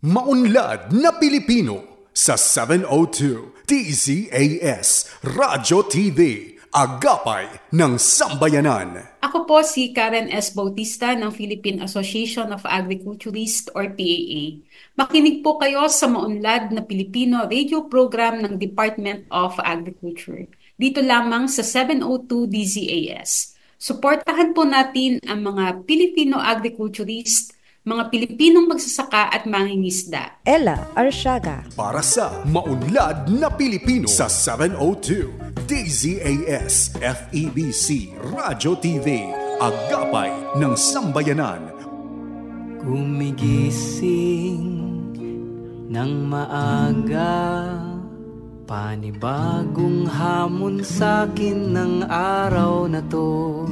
Maunlad na Pilipino sa 702 DZAS Radyo TV, Agapay ng Sambayanan. Ako po si Karen S. Bautista ng Philippine Association of Agriculturists or PAA. Makinig po kayo sa Maunlad na Pilipino radio program ng Department of Agriculture. Dito lamang sa 702 DZAS. Suportahan po natin ang mga Filipino agriculturists, mga Pilipinong magsasaka at mangingisda. Ella Arshaga. Para sa Maunlad na Pilipino sa 702 DZAS FEBC Radyo TV, Agapay ng Sambayanan. Gumigising ng maaga, panibagong hamon sa'kin ng araw na to.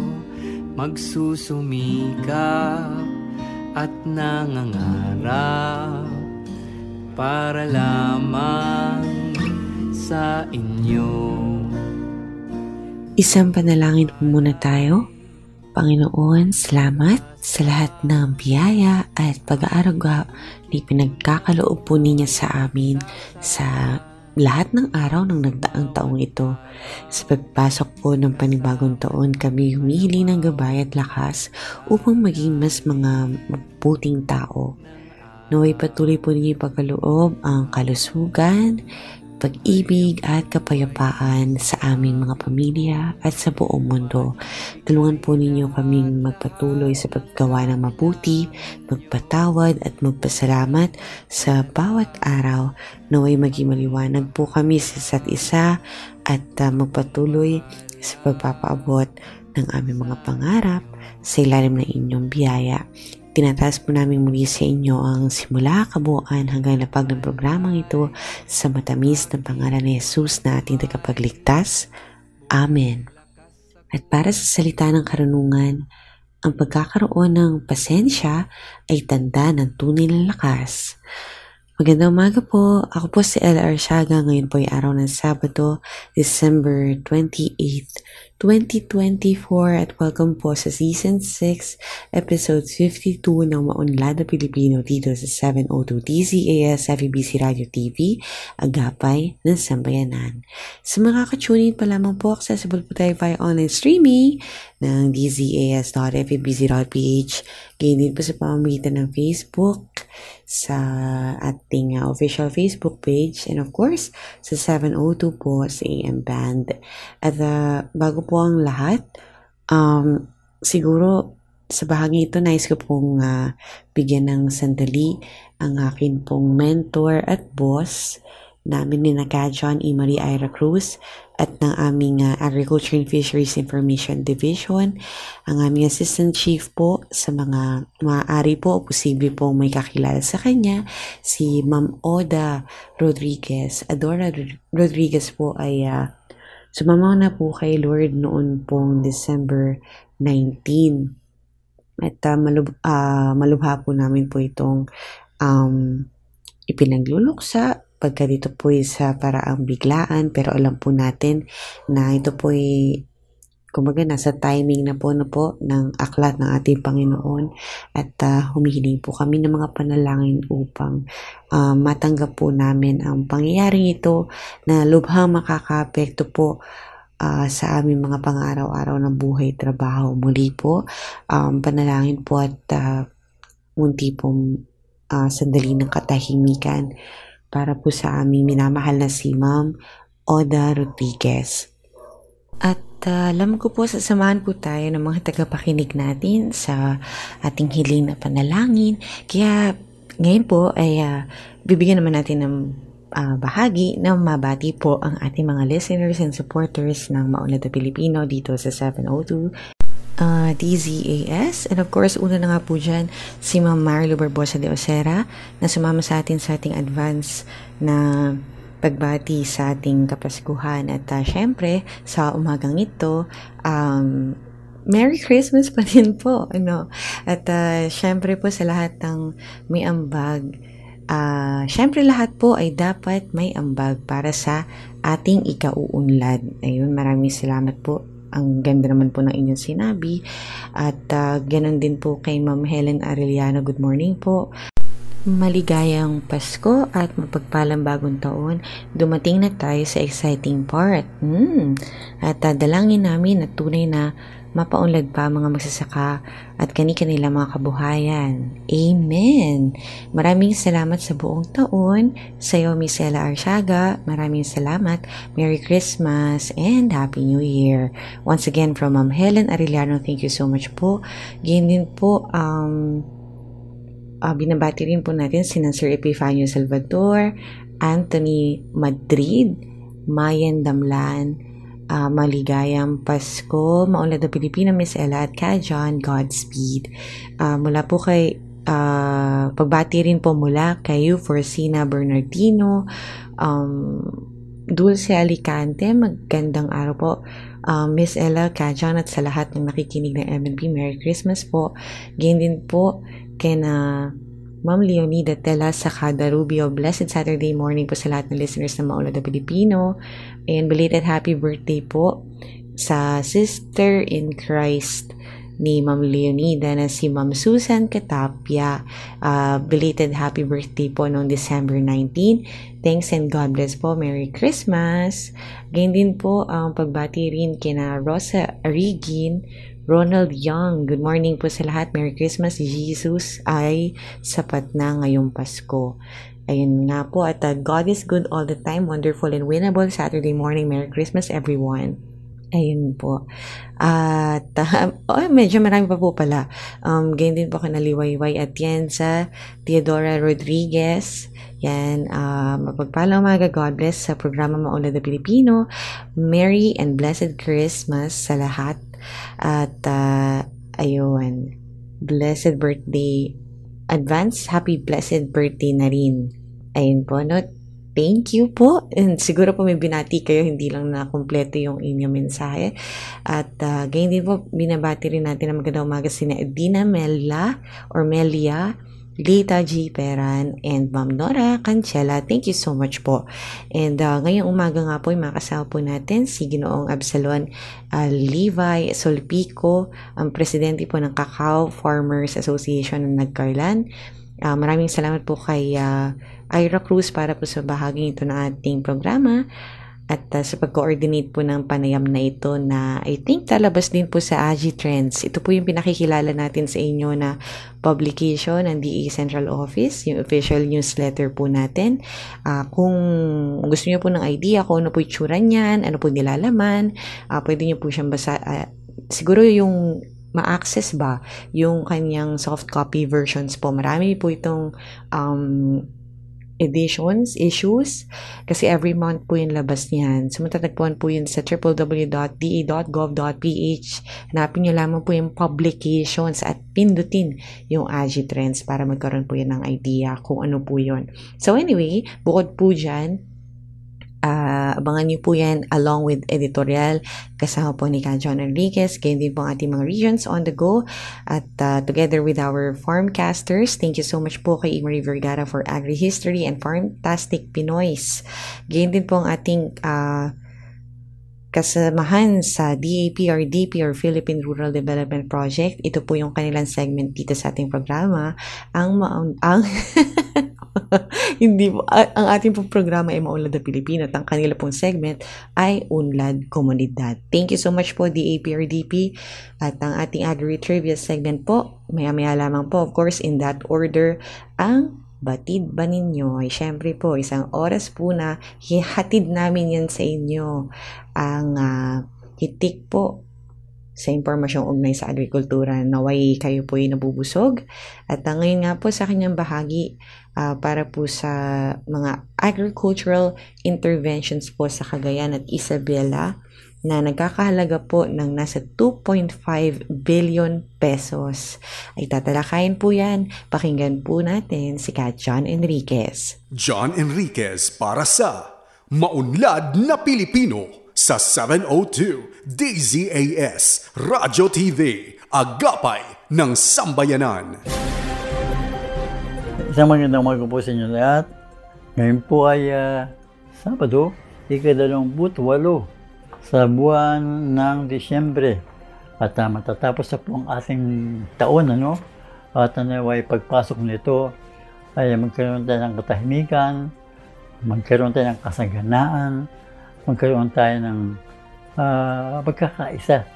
Magsusumikap at nangangarap para lamang sa inyo. Isang panalangin po muna tayo. Panginoon, salamat sa lahat ng biyaya at pag-aaraw na pinagkakaloob po ninyo sa amin sa lahat ng araw ng nagdaang taong ito. Sa pagpasok po ng panibagong taon, kami humihiling ng gabay at lakas upang maging mas mga mabuting tao. Naway patuloy po ninyo ipagkaloob ang kalusugan, pag-ibig at kapayapaan sa aming mga pamilya at sa buong mundo. Tulungan po ninyo kaming magpatuloy sa paggawa ng mabuti, magpatawad at magpasalamat sa bawat araw. Naway maging maliwanag po kami sa isa't isa at magpatuloy sa pagpapaabot ng aming mga pangarap sa ilalim ng inyong biyaya. Tinataas po namin muli sa inyo ang simula kabuuan hanggang lapag ng programang ito sa matamis ng pangalan ni Jesus na ating tagapagligtas. Amen. At para sa salita ng karunungan, ang pagkakaroon ng pasensya ay tanda ng tunay na lakas. Magandang umaga po. Ako po si Ella Arshaga. Ngayon po ay araw ng Sabado, December 28, 2024 at welcome po sa Season 6, Episode 52 ng Maunlad na Pilipino dito sa 702 DZAS FEBC Radio TV, Agapay ng Sambayanan. Sa mga ka-tuning pa lamang po, accessible po tayo via online streaming ng dzas.febc.ph. Ganyan din po sa pamamagitan ng Facebook, sa ating official Facebook page, and of course sa 702 po sa AM Band. At bago po ang lahat, siguro sa bahagi ito nais ko pong bigyan ng sandali ang akin pong mentor at boss namin ni John E. Marie Ira Cruz at ng aming Agriculture and Fisheries Information Division, ang aming Assistant Chief po sa mga maaari po o posible po may kakilala sa kanya, si Ma'am Oda Rodriguez. Adora Rodriguez po ay sumama na po kay Lord noon pong December 19. At malubha po namin po itong ipinagluluksa pagka dito po sa paraang biglaan, pero alam po natin na ito po ay kumbaga nasa timing na po ng aklat ng ating Panginoon at humihiling po kami ng mga panalangin upang matanggap po namin ang pangyayaring ito na lubhang makakaapekto po sa aming mga pang-araw-araw ng buhay, trabaho. Muli po, panalangin po at munti pong sandali ng katahimikan para po sa aming minamahal na si Ma'am Oda Rodriguez. At alam ko po, sasamahan po tayo ng mga tagapakinig natin sa ating hiling na panalangin. Kaya ngayon po ay bibigyan naman natin ng bahagi na mabati po ang ating mga listeners and supporters ng Maunlad na Pilipino dito sa 702 DZAS. And of course, una na nga po dyan si Ma'am Marlo Barbosa de Ocera na sumama sa ating advance na pagbati sa ating kapaskuhan. At syempre, sa umagang ito, Merry Christmas pa din po. At syempre po sa lahat ng may ambag, syempre lahat po ay dapat may ambag para sa ating ikauunlad. Ayun, maraming salamat po. Ang ganda naman po ng inyong sinabi. At ganun din po kay Ma'am Helen Arellano. Good morning po. Maligayang Pasko at mapagpalang bagong taon. Dumating na tayo sa exciting part. At dalangin namin na tunay na mapaunlad pa mga magsasaka at kani-kanila mga kabuhayan. Amen! Maraming salamat sa buong taon. Sa iyo, Miss Ella Arsiaga, maraming salamat. Merry Christmas and Happy New Year. Once again, from Ma'am Helen Arellano, thank you so much po. Ganyan din po, binabati rin po natin sina Sir Epifanio Salvador, Anthony Madrid, Mayan Damlan, maligayang Pasko, maunlad na Pilipino, Miss Ella at Ka John, Godspeed. Mula po kay pagbati rin po mula kay Forsina Bernardino, Dulce Alicante, magandang araw po. Miss Ella, Ka John at sa lahat ng nakikinig ng MNP, Merry Christmas po. Ganyan din po kina Ma'am Leonida Tela Sacada Rubio, blessed Saturday morning po sa lahat ng listeners ng Maunlad na Pilipino. And belated happy birthday po sa sister in Christ ni Ma'am Leonida na si Ma'am Susan Catapia. Belated happy birthday po noong December 19. Thanks and God bless po. Merry Christmas. Ganyan din po ang pagbati rin kina Rosa Arigin, Ronald Young, good morning po sa lahat. Merry Christmas. Jesus ay sapat na ngayong Pasko. Ayun nga po. At God is good all the time. Wonderful and winnable Saturday morning. Merry Christmas everyone. Ayun po. At medyo marami pa po pala. Ganyan din po kanaliwayway at yan sa Theodora Rodriguez. Yan, mapagpalang umaga, God bless sa programa Maunlad na Pilipino. Merry and blessed Christmas sa lahat. At ayun, blessed birthday, advance happy blessed birthday na rin. Ayun po, no? Thank you po. And siguro po may binati kayo, hindi lang na kompleto yung inyong mensahe. At ganyan din po, binabati rin natin na magandang umaga sina Edina Melia, Lita G. Peran, and Ma'am Nora Cancela. Thank you so much po. And ngayong umaga nga po, makasama po natin si Ginoong Absalon Levi Solpico, ang presidente po ng Cacao Farmers Association ng Nagcarlan. Maraming salamat po kay Ira Cruz para po sa bahaging ito ng ating programa. At sa pag-coordinate po ng panayam na ito na I think talabas din po sa AGI Trends. Ito po yung pinakikilala natin sa inyo na publication ng DA Central Office, yung official newsletter po natin. Kung gusto niyo po ng idea kung ano po itsura niyan, ano po nilalaman, pwede niyo po siyang basa. Siguro yung ma-access ba yung kanyang soft copy versions po. Marami po itong issues, kasi every month po yung labas niyan. So, matatagpuan po yun sa www.da.gov.ph. Hanapin nyo lamang po yung publications at pindutin yung AGI Trends para magkaroon po yun ng idea kung ano po yun. So, anyway, bukod po dyan, abangan niyo po yan along with editorial kasama po ni Ka John Enriquez, ganyan din po ang ating mga regions on the go at together with our farmcasters. Thank you so much po kay Marie Vergara for Agri-History and Farmtastic Pinoys. Ganyan din po ang ating kasamahan sa DAPRDP or Philippine Rural Development Project. Ito po yung kanilang segment dito sa ating programa. Hindi po, ang ating pong programa ay Maunlad na Pilipino at ang kanila pong segment ay Unlad Komunidad. Thank you so much po DAPRDP at ang ating Agri-Trivia segment po, maya-maya lamang po, of course, in that order, ang Batid ba ninyo? Ay syempre po, isang oras po na hihatid namin yan sa inyo. Ang hitik po sa impormasyong ugnay sa agrikultura. Naway kayo po yung nabubusog. At ngayon nga po sa kanyang bahagi para po sa mga agricultural interventions po sa Cagayan at Isabela na nagkakahalaga po ng nasa 2.5 billion pesos. Ay tatalakayin po yan. Pakinggan po natin si Ka John Enriquez. John Enriquez para sa Maunlad na Pilipino sa 702 DZAS Radyo TV, Agapay ng Sambayanan. Isang magandang umaga po sa inyo lahat. Ngayon po ay Sabado, ika-28 sa buwan ng Disyembre. At matatapos na po ang ating taon, At ay pagpasok nito ay magkaroon tayo ng katahimikan, magkaroon tayo ng kasaganaan, magkaroon tayo ng pagkakaisa,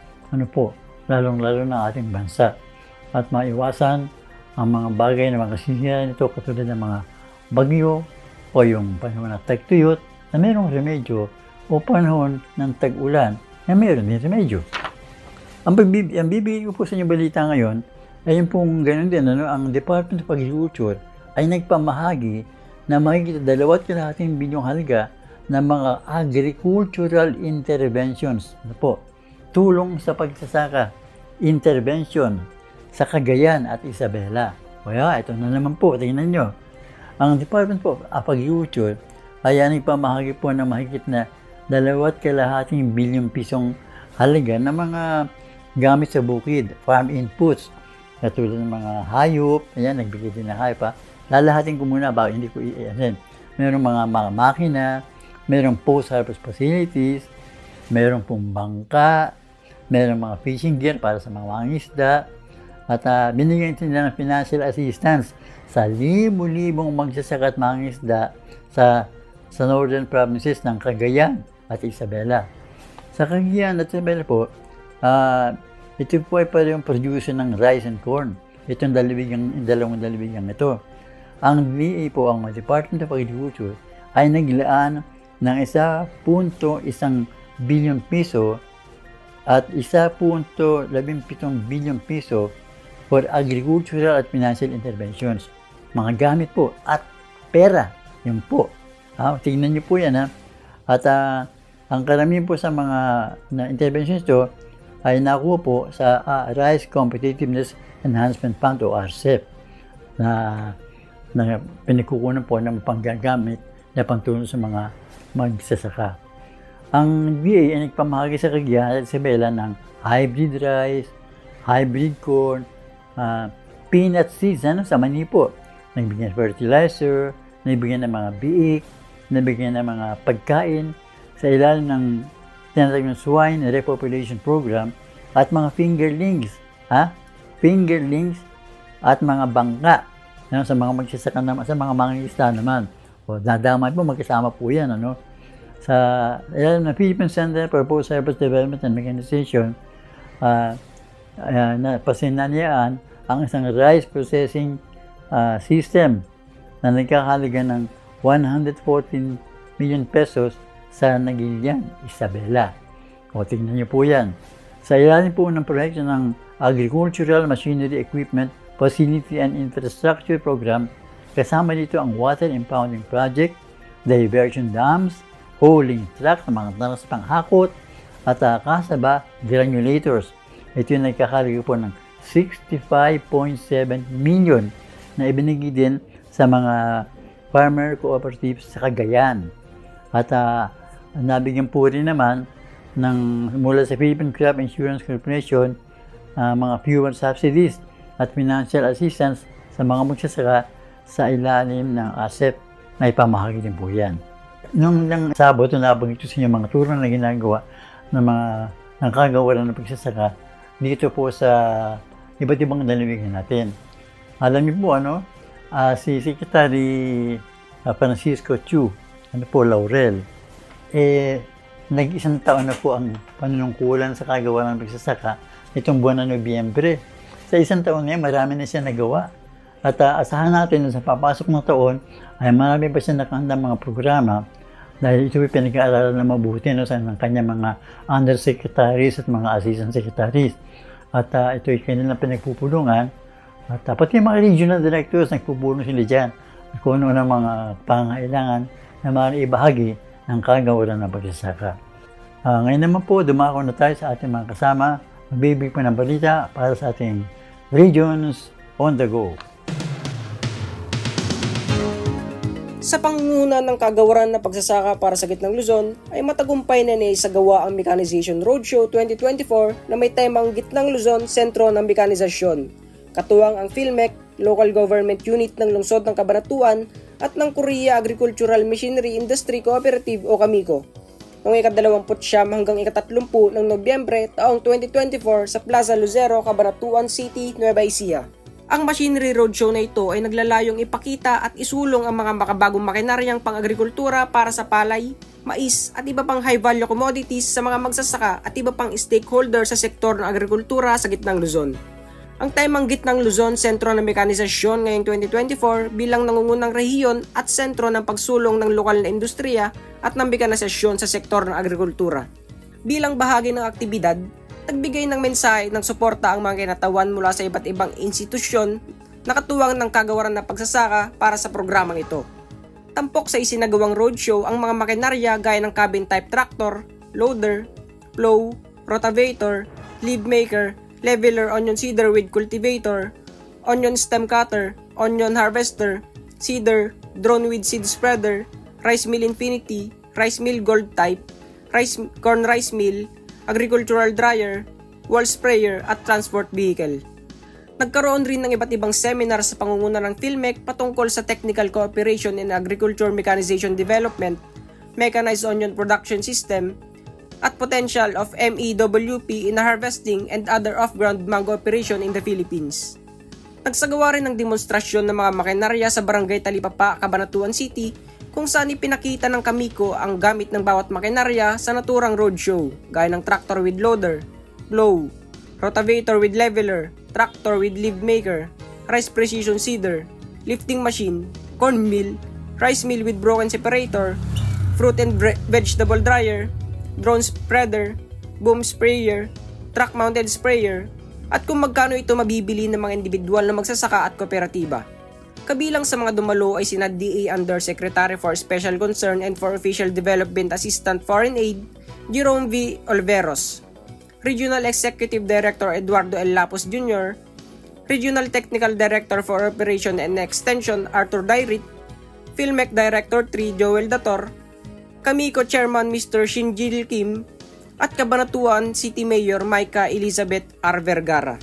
lalong-lalo na ating bansa. At maiwasan ang mga bagay na makasisiyan nito katulad ng mga bagyo o yung panahon ng tagtuyot na mayroong remedyo o panahon ng tag-ulan na mayroon din remedyo. Ang bibigay ko po sa inyo balita ngayon ay yung pong ganun din, ang Department of Agriculture ay nagpamahagi na mahigit 2.5 bilyong halaga ng mga agricultural interventions. Tulong sa pagsasaka, intervention sa Cagayan at Isabela. Kaya ito na naman po, tingnan nyo. Ang Department of Agriculture ay nagpamahagi po ng mahigit na 2.5 bilyong pisong halaga ng mga gamit sa bukid, farm inputs, katulad ng mga hayop, nagbigay din ng hayop pa. Lalahatin ko muna ba, hindi ko i-asin. Mayroong mga makina, mayroong post-harvest facilities, mayroong pong bangka, mayroong mga fishing gear para sa mga mangingisda, at binigyan nila ng financial assistance sa libu-libong magsasaka at mangingisda sa northern provinces ng Cagayan at Isabela. Sa Cagayan at Isabela po, ito po ay parang producer ng rice and corn. Itong dalawang dalawigang ito. Ang DA po, ang Department of Agriculture, ay naglaan ng 1.1 bilyon piso at 1.17 bilyon piso for agricultural at financial interventions. Mga gamit po at pera, yun po. Tingnan niyo po yan. At ang karamihan po sa mga interventions ito ay nakuha po sa Rice Competitiveness Enhancement Fund o RCEP na pinagkukunan po ng panggagamit na pangtulong sa mga magsasaka. Ang VA ay nagpamahagi sa Cagayan at Isabela ng hybrid rice, hybrid corn, peanut seeds sa mani po. Nagbigyan ng fertilizer, nagbigyan ng mga biik, nagbigyan ng mga pagkain sa ilalim ng tinatawag ng swine repopulation program at mga fingerlings at mga bangka sa mga magsasaka naman, sa mga mangingisda naman. Dadamay po, magkasama po yan. Sa ilalim ng Philippine Center for Post-Harvest Development and Mechanization, pasinanyaan ang isang rice processing system na nagkakahalaga ng 114 million pesos sa Nagilian, Isabela. Tingnan niyo po yan. Sa ilalim po ng proyekto ng Agricultural Machinery Equipment Facility and Infrastructure Program, kasama dito ang Water Impounding Project, Diversion Dams, Hauling Trucks, mga tanas panghakot, at kasaba granulators. Ito yung nagkakahalaga po ng 65.7 million na ibinigay din sa mga farmer cooperatives sa Cagayan. At nabigyan po rin naman mula sa Philippine Crop Insurance Corporation mga fuel subsidies at financial assistance sa mga magsasaka sa ilalim ng ASEP na ipamahagi din po yan. Nung Sabado, nabanggit ko sa inyo mga turo na ginagawa ng mga kagawaran ng pagsasaka dito po sa iba't ibang dalawigan natin. Alam niyo po, si Secretary Francisco Chu, Laurel, nag-isang taon na po ang panunungkulan sa kagawaran ng pagsasaka itong buwan ng Nobyembre. Sa isang taon na marami na siya nagawa. At asahan natin na sa papasok ng taon ay marami pa siya nakahandang mga programa dahil ito ay pinag-aaralan na mabuti sa kanyang mga undersecretaries at mga assistant secretaries. At ito ay kanilang pinagpupulungan. At pati yung mga regional directors, nagpupulong sila dyan kung ano ng mga pangailangan na maaari ibahagi ng kagawaran ng pagsasaka. Ngayon naman po, dumako na tayo sa ating mga kasama. Magbibigay po ng balita para sa ating Regions on the Go. Sa pangunguna ng kagawaran na pagsasaka para sa Gitnang Luzon ay matagumpay na naisagawa ang Mechanization Roadshow 2024 na may temang Gitnang Luzon, Sentro ng Mekanisasyon. Katuwang ang PhilMec, Local Government Unit ng Lungsod ng Cabanatuan at ng Korea Agricultural Machinery Industry Cooperative o Kamico. Noong ika-29 hanggang ika-30 ng Nobyembre taong 2024 sa Plaza Lucero, Cabanatuan City, Nueva Ecija. Ang Machinery Roadshow na ito ay naglalayong ipakita at isulong ang mga makabagong makinaryang pang-agrikultura para sa palay, mais at iba pang high-value commodities sa mga magsasaka at iba pang stakeholder sa sektor ng agrikultura sa Gitnang Luzon. Ang temang Gitnang Luzon, Sentro ng Mekanisasyon ngayong 2024 bilang nangungunang rehiyon at sentro ng pagsulong ng lokal na industriya at ng mekanisasyon sa sektor ng agrikultura. Bilang bahagi ng aktibidad, nagbigay ng mensahe ng suporta ang mga kinatawan mula sa iba't ibang institusyon na katuwang ng kagawaran ng pagsasaka para sa programang ito. Tampok sa isinagawang roadshow ang mga makinarya gaya ng cabin type tractor, loader, plow, rotavator, leaf maker, leveler onion seeder with cultivator, onion stem cutter, onion harvester, seeder, drone with seed spreader, rice mill infinity, rice mill gold type, corn rice mill, agricultural dryer, wall sprayer at transport vehicle. Nagkaroon rin ng iba't ibang seminar sa pangunguna ng PhilMec patungkol sa technical cooperation in agriculture mechanization development, mechanized onion production system, at potential of MEWP in harvesting and other off-ground mango operation in the Philippines. Nagsagawa rin ng demonstrasyon ng mga makinarya sa Barangay Talipapa, Cabanatuan City, kung saan ipinakita ng Kamiko ang gamit ng bawat makinarya sa naturang roadshow, gaya ng tractor with loader, plow, rotavator with leveler, tractor with leaf maker, rice precision seeder, lifting machine, corn mill, rice mill with broken separator, fruit and vegetable dryer, drone spreader, boom sprayer, truck-mounted sprayer, at kung magkano ito mabibili ng mga individual na magsasaka at kooperatiba. Kabilang sa mga dumalo ay sina DA Undersecretary for Special Concern and for Official Development Assistant Foreign Aid, Jerome V. Olveros, Regional Executive Director Eduardo L. Lapos Jr., Regional Technical Director for Operation and Extension Arthur Dairit, PhilMec Director 3 Joel Dator, Kamiko Chairman Mr. Shinjil Kim, at Cabanatuan City Mayor Micah Elizabeth R. Vergara.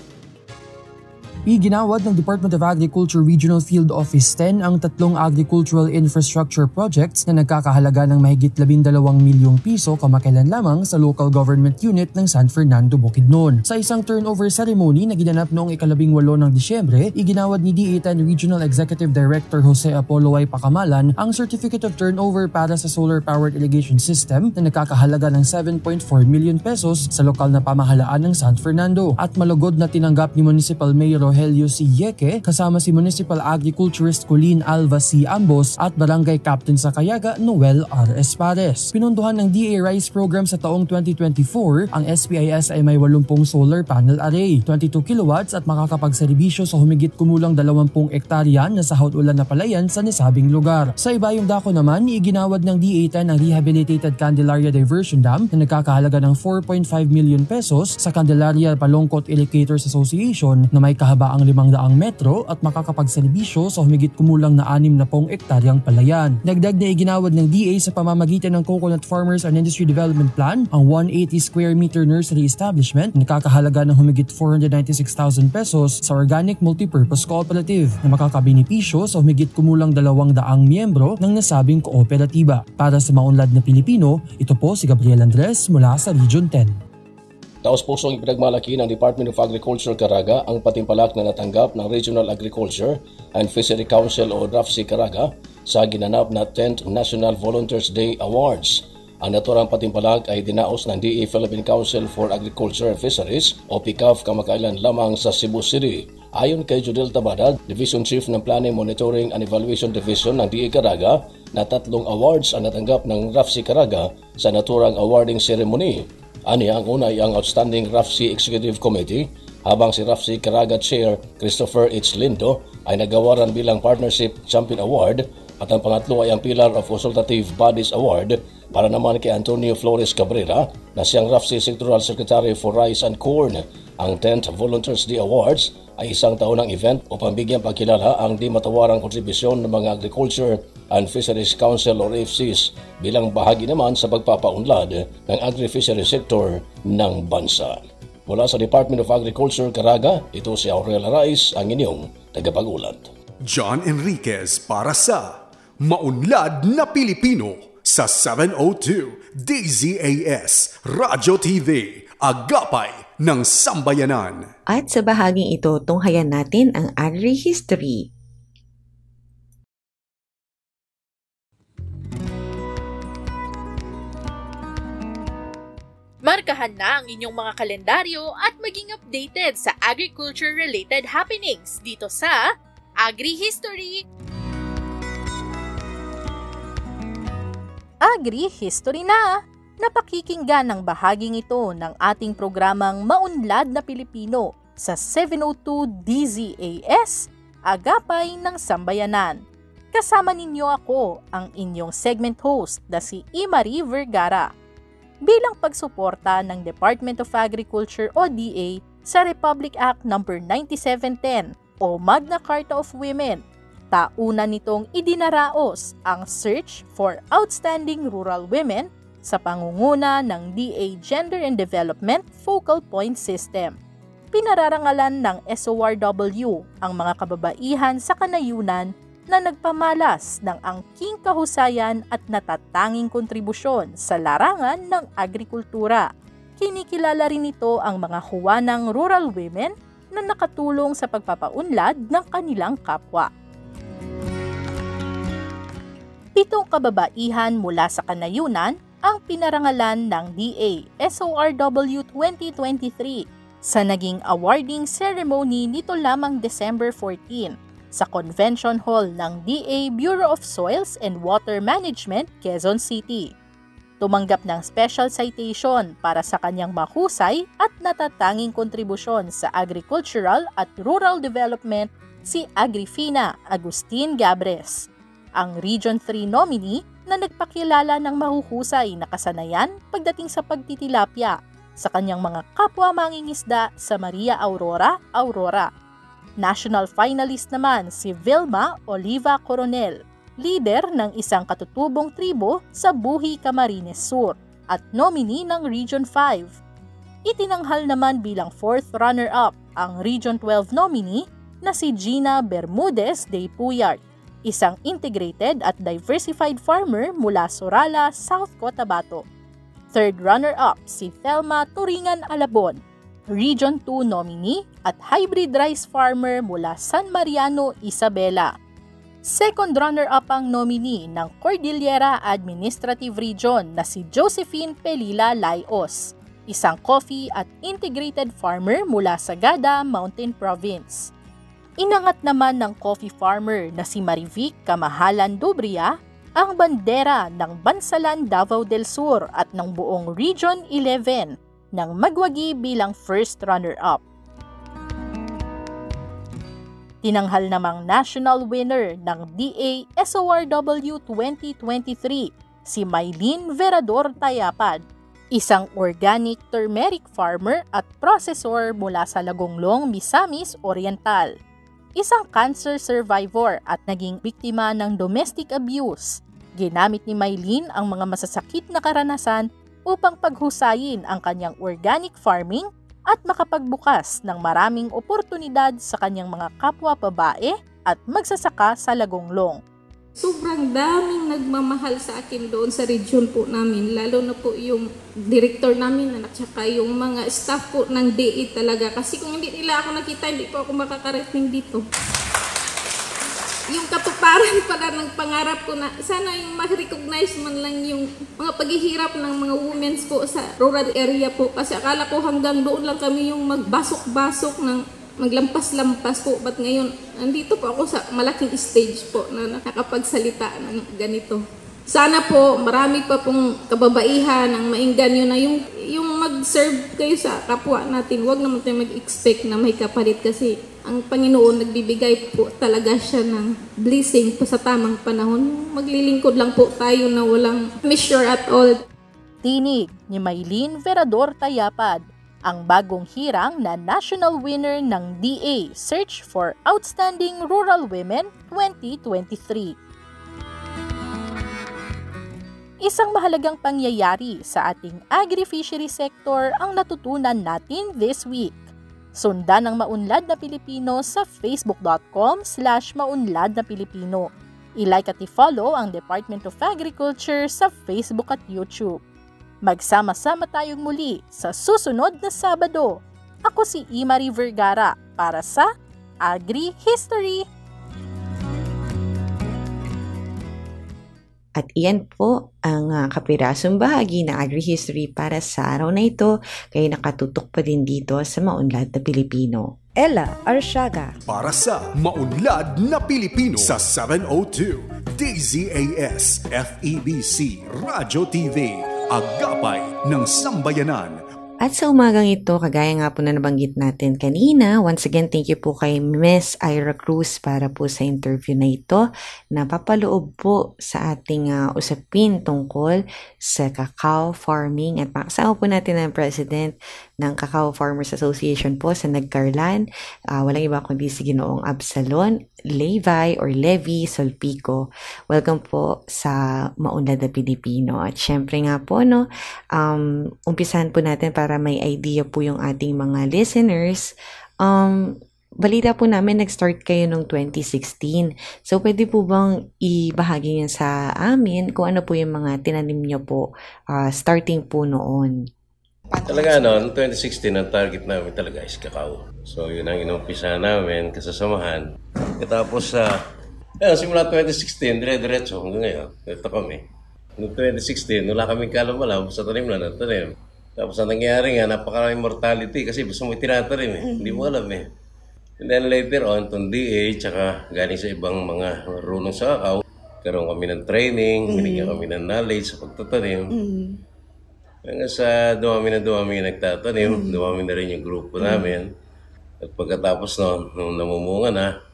Iginawad ng Department of Agriculture Regional Field Office 10 ang tatlong agricultural infrastructure projects na nagkakahalaga ng mahigit 12 milyong piso kamakailan lamang sa local government unit ng San Fernando, Bukidnon. Sa isang turnover ceremony na ginanap noong 18 ng Disyembre, iginawad ni DA10 Regional Executive Director Jose Apollo Y. Pakamalan ang Certificate of Turnover para sa solar-powered irrigation system na nagkakahalaga ng 7.4 million pesos sa lokal na pamahalaan ng San Fernando at malugod na tinanggap ni Municipal Mayor Rogelio C. Yeke kasama si Municipal Agriculturist Colleen Alva C. Ambos at Barangay Captain sa Kayaga Noel R. Espares. Pinondohan ng DA Rice Program sa taong 2024, ang SPIS ay may 80 solar panel array, 22 kilowatts at makakapagserbisyo sa humigit kumulang 20 ektarya na sa haut-ulan na palayan sa nasabing lugar. Sa ibayong dako naman, iginawad ng DA10 ang Rehabilitated Candelaria Diversion Dam na nagkakahalaga ng 4.5 million pesos sa Candelaria Palongkot Irrigators Association na may kahabaang 500 metro at makakapagserbisyo sa humigit kumulang na 60 ektaryang palayan. Dagdag na iginawad ng DA sa pamamagitan ng Coconut Farmers and Industry Development Plan ang 180 square meter nursery establishment na nakakahalaga ng humigit 496,000 pesos sa Organic Multipurpose Cooperative na makakabenepisyo sa humigit kumulang 200 miyembro ng nasabing kooperatiba. Para sa maunlad na Pilipino, ito po si Gabriel Andres mula sa Region 10. Taos-pusong ipinagmalaki ng Department of Agriculture Caraga ang patimpalak na natanggap ng Regional Agriculture and Fishery Council o RAFC Caraga sa ginanap na 10th National Volunteers Day Awards. Ang naturang patimpalak ay dinaos ng DA Philippine Council for Agriculture and Fisheries o PICAF kamakailan lamang sa Cebu City. Ayon kay Judel Tabadag, Division Chief ng Planning, Monitoring and Evaluation Division ng DA Caraga, na 3 awards ang natanggap ng RAFC Caraga sa naturang awarding ceremony. Ani ang una ay ang Outstanding RAFC Executive Committee, habang si RAFC Caraga Chair Christopher H. Lindo ay nagawaran bilang Partnership Champion Award, at ang pangatlo ay ang Pillar of Consultative Bodies Award para naman kay Antonio Flores Cabrera na siyang RAFC Sectoral Secretary for Rice and Corn. Ang 10th Volunteers Day Awards ay isang taonang event upang bigyang pagkilala ang di matawarang kontribusyon ng mga Agriculture and Fisheries Council or AFCs bilang bahagi naman sa pagpapaunlad ng agri-fishery sector ng bansa. Mula sa Department of Agriculture, Caraga, ito si Aurel Araiz, ang inyong tagapag-ulat. John Enriquez para sa Maunlad na Pilipino sa 702 DZAS Radyo TV, Agapay ng sambayanan. At sa bahaging ito, tunghayan natin ang agri-history. Markahan na ang inyong mga kalendaryo at maging updated sa agriculture-related happenings dito sa Agri-History! Agri-History na! Napakikinggan ng bahaging ito ng ating programang Maunlad na Pilipino sa 702 DZAS, Agapay ng Sambayanan. Kasama ninyo ako, ang inyong segment host na si Imari Vergara. Bilang pagsuporta ng Department of Agriculture o DA sa Republic Act No. 9710 o Magna Carta of Women, tauna nitong idinaraos ang Search for Outstanding Rural Women sa pangunguna ng DA Gender and Development Focal Point System. Pinararangalan ng SORW ang mga kababaihan sa kanayunan na nagpamalas ng angking kahusayan at natatanging kontribusyon sa larangan ng agrikultura. Kinikilala rin ito ang mga huwanang rural women na nakatulong sa pagpapaunlad ng kanilang kapwa. 7 kababaihan mula sa kanayunan ang pinarangalan ng DA SORW 2023 sa naging awarding ceremony nito lamang December 14 sa Convention Hall ng DA Bureau of Soils and Water Management, Quezon City. Tumanggap ng special citation para sa kanyang mahusay at natatanging kontribusyon sa agricultural at rural development si Agrifina Agustin Gabres, ang Region 3 nominee na nagpakilala ng mahuhusay na kasanayan pagdating sa pagtitilapia sa kanyang mga kapwa mangingisda sa Maria Aurora. National finalist naman si Vilma Oliva Coronel, leader ng isang katutubong tribo sa Buhi, Camarines Sur at nominee ng Region 5. Itinanghal naman bilang 4th runner-up ang Region 12 nominee na si Gina Bermudez de Puyart, isang integrated at diversified farmer mula Sorala, South Cotabato. 3rd runner-up si Thelma Turingan Alabon, Region 2 nominee at hybrid rice farmer mula San Mariano, Isabela. 2nd runner-up ang nominee ng Cordillera Administrative Region na si Josephine Pelila Laios, isang coffee at integrated farmer mula Sagada, Mountain Province. Inangat naman ng coffee farmer na si Marivic Kamahalan Dubria ang bandera ng Bansalan, Davao del Sur at ng buong Region 11 nang magwagi bilang 1st runner-up. Tinanghal namang national winner ng DA SORW 2023 si Maylene Verador Tayapad, isang organic turmeric farmer at processor mula sa Lagonglong, Misamis Oriental. Isang cancer survivor at naging biktima ng domestic abuse. Ginamit ni Maylene ang mga masasakit na karanasan upang paghusayin ang kanyang organic farming at makapagbukas ng maraming oportunidad sa kanyang mga kapwa babae at magsasaka sa Lagonglong. Sobrang daming nagmamahal sa akin doon sa region po namin, lalo na po yung director namin at saka yung mga staff po ng DA talaga. Kasi kung hindi nila ako nakita, hindi po ako makakarating dito. Yung katuparan pala ng pangarap ko na sana yung ma-recognize man lang yung mga paghihirap ng mga women po sa rural area po. Kasi akala ko hanggang doon lang kami yung magbasok-basok ng maglampas-lampas po. But ngayon, andito po ako sa malaking stage po na nakapagsalita ng ganito. Sana po marami pa pong kababaihan ang maingganyo na yung mag-serve kayo sa kapwa natin. Huwag naman tayo mag-expect na may kapalit kasi ang Panginoon nagbibigay po talaga siya ng blessing pa sa tamang panahon. Maglilingkod lang po tayo na walang measure at all. Tinig ni Maylene Verador Tayapad, ang bagong hirang na national winner ng DA Search for Outstanding Rural Women 2023. Isang mahalagang pangyayari sa ating agri-fishery sector ang natutunan natin this week. Sundan ang Maunlad na Pilipino sa facebook.com/Maunlad na Pilipino. I-like at i-follow ang Department of Agriculture sa Facebook at YouTube. Magsama-sama tayong muli sa susunod na Sabado Ako si Imari Vergara para sa Agri History. At iyan po ang kapirasong bahagi ng Agri-History para sa araw na ito. Kayo nakatutok pa din dito sa Maunlad na Pilipino. Ella Arsiaga Para sa Maunlad na Pilipino sa 702 DZAS FEBC Radio TV, Agapay ng Sambayanan. At sa umagang ito, kagaya nga po na nabanggit natin kanina, once again, thank you po kay Miss Ira Cruz para po sa interview na ito na papaloob po sa ating usapin tungkol sa cacao farming. At makasama po natin ang President ng Cacao Farmers Association po sa Nagcarlan. Walang iba kundi si Ginoong Absalon Levi or Levi Solpico. Welcome po sa Maunlad na Pilipino. At syempre nga po, umpisahan po natin para may idea po yung ating mga listeners. Balita po namin, nag-start kayo noong 2016. So, pwede po bang ibahagi niyo sa amin kung ano po yung mga tinanim niyo po starting po noon? Talaga noong 2016, ang target namin talaga is cacao. So, yun ang inumpisa namin, kasasamahan. At tapos, simula 2016, dire-diretso hanggang ngayon. Ito kami. Noong 2016, wala kaming kalam-alam, sa tanim lang ng tanim. Tapos, ang nangyari nga, napakaraming mortality kasi gusto mo itinatanim eh. Hindi mo alam eh. And then later on, itong DA, tsaka galing sa ibang mga marunong sa cacao, karoon kami ng training, binigyan kami ng knowledge sa pagtatanim. Hanggang sa dumami yung nagtatanim, dumami na rin yung grupo namin. At pagkatapos nung namumunga na,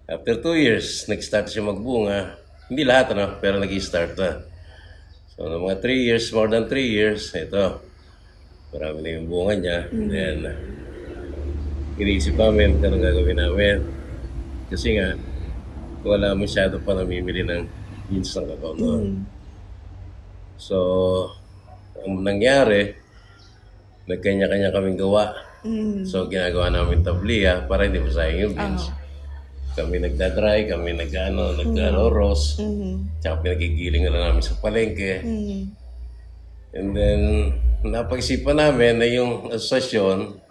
after 2 years, nag-start siya magbunga. Hindi lahat, pero nag-start na. So, ng mga 3 years, more than 3 years, ito, marami na yung bunga niya. And then, iniisip namin kung anong gagawin namin. Kasi nga, wala masyado pa namimili ng beans ng cacao doon. So, ang nangyari, nagkanya-kanya kaming gawa. So, ginagawa namin tabliya para hindi masayang yung beans. Kami nagdadry, kami nagro-roast. Tsaka pinagigiling na namin sa palengke. And then, napag-isipan namin na yung asosasyon,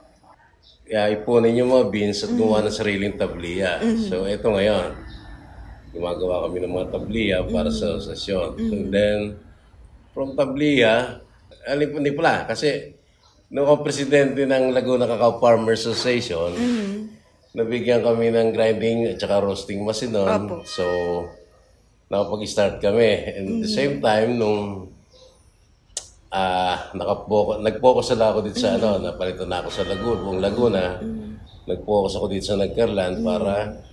ipunin yung mga beans at gumawa ng sariling tabliya. So, ito ngayon, gumagawa kami ng mga tabliya para sa asosasyon. And then, from tabliya, hindi pala, kasi noong ako presidente ng Laguna Cacao Farmers Association, nabigyan kami ng grinding at saka roasting machine noon. So, nakapag-start kami. And at the same time, nung nag-focus na ako dito sa napalitan na ako sa Laguna, nag-focus ako dito sa Nagcarlan para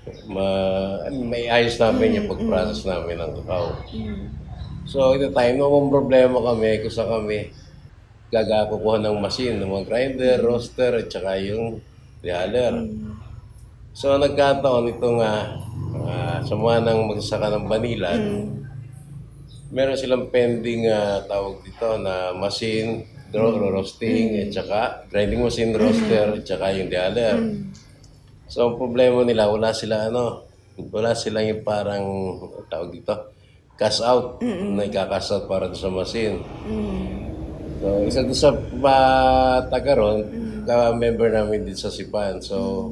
may ayos namin yung pag-process namin ng cacao. So, at the time, noong problema kami, kung saan kami gagakukuha ng machine, ng mga grinder, roaster, at saka yung dialer. So, nagkataon itong sa mga ng magsasaka ng Banilan, meron silang pending tawag dito na machine, roasting, at saka grinding machine, roaster, at saka yung dialer. So, ang problema nila, wala sila yung parang, tawag dito, cash out, na ika-cash out para sa machine. So, isa doon sa taga ron, ka-member namin dito sa Sipan. So,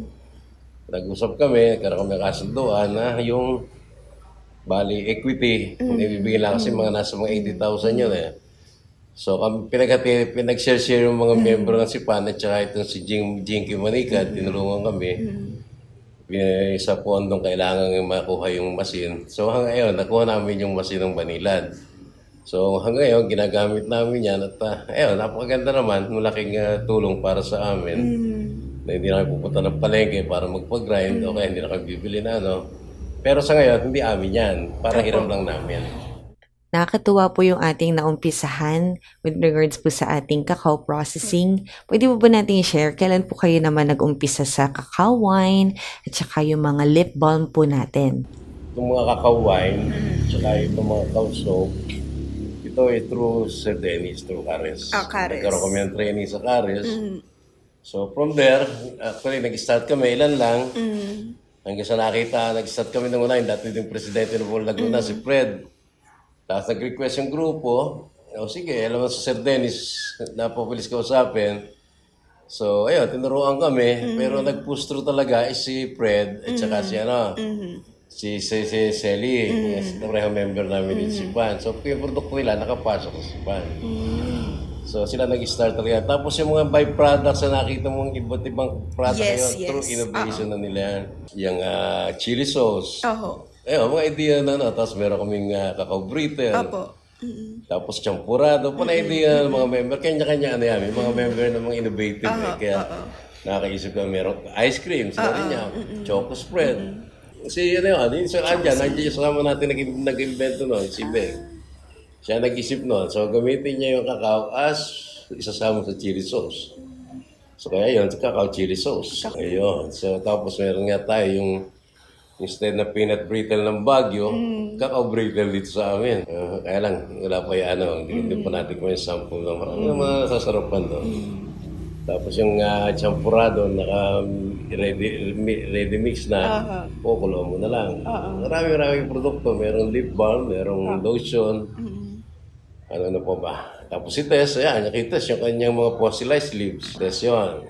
nag-usap kami, nagkaroon kami kasunduan na yung bali equity, ibibigay lang kasi nasa mga 80,000 yun eh. So, pinag-share yung mga member ng Sipan at saka itong si Jinky Manikad, tinulungan kami. Sa pondong kailangan makuha yung machine. So hanggang ngayon, nakuha namin yung machine ng Banilan. So hanggang ngayon, ginagamit namin yan. At napakaganda naman, malaking tulong para sa amin. Na hindi na kami pupunta ng palengke para magpag-grind. Okay, hindi na kami bibili na Pero sa ngayon, hindi amin yan. Para hiram lang namin. Nakakatuwa po yung ating naumpisahan with regards po sa ating cacao processing. Pwede po ba natin i-share kailan po kayo naman nag-umpisa sa cacao wine at saka yung mga lip balm po natin? Itong mga cacao wine, at saka itong mga cacao soap, ito ay through Sir Dennis, through Cares. Nagkaroon kami ng training sa Cares. So from there, actually nag-start kami, ilan lang. Hanggang sa nakita, nag-start kami ng una, yung dati yung presidente ng Laguna, si Fred. Tapos nag-request yung grupo, sige, alam mo sa Sir Dennis, napapilis ka usapin, So, ayun, tinuruan kami. Pero nag-push through talaga si Fred at saka si Selly. Yes, parehong member namin din si Pan. So, yung produkto nila nakapasok sa si Pan. So, sila nag-start talaga. Tapos yung mga byproducts na nakita mong iba't ibang product through innovation na nila. Yung chili sauce. Ayun, mga idea na. Tapos meron kaming cacao brittle. Tapos champurado. Idea ng mga member. Kanya-kanya yan. May mga member na mga innovative. Kaya nakakaisip ka meron ice cream. Sila rin niya. Choco spread. Kasi yun, so nandiyan yung kasama natin nag-invento nun, si Beng. Siya nag-isip nun. So, gamitin niya yung cacao as isasama sa chili sauce. So, kaya yun, cacao chili sauce. Ayun. So, tapos meron nga tayo yung instead na peanut brittle ng Baguio, cacao brittle dito sa amin. Kaya lang, wala pa yung hindi pa natin ko yung sample ng mga sasarapan doon. Tapos yung champurado, ready mix na, kukulo mo na lang. Marami-maraming produkto. Merong lip balm, merong lotion. Ano na po ba? Tapos si Tess, ayan, nakita yung kanyang mga fossilized leaves. Tess yun.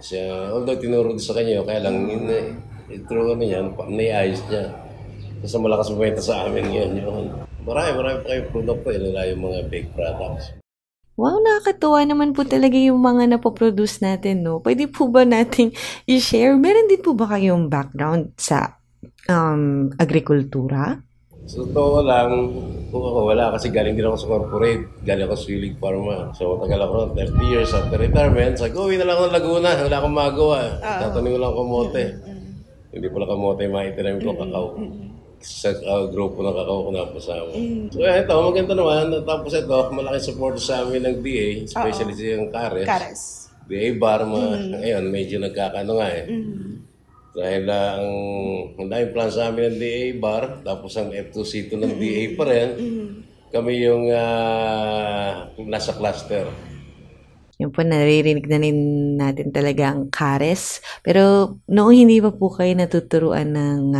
Although tinuro sa kanya, kaya lang through nai-ayos niya. Kasi malakas mabenta sa amin ngayon yun. Marami pa kayong produkto. Yun yung mga big products. Wow, nakakatuwa naman po talaga yung mga napoproduce natin, no? Pwede po ba nating i-share? Meron din po ba kayong background sa agrikultura? So, totoo lang, wala kasi galing din ako sa corporate. Galing ako sa Wilig Pharma. So, tagal ako 30 years after retirement. Sabi ko, uwi na lang ako ng Laguna. Wala akong magawa. Tatanim ko lang kamote. Hindi pala kamote, maitinamin ko kakao. Sa grupo ng kakao ko napasama. So, ito, maganda naman. Tapos ito, malaking support sa amin ng DA, especially yung Cares. DA Barma. Ngayon, medyo nagkakano nga Dahil ang daming plan sa amin ng DA Bar, tapos ang F2C2 ng DA pa rin, kami yung nasa cluster. Yung po, naririnig na rin natin talaga ang Cares. Pero noong hindi pa po kayo natuturuan ng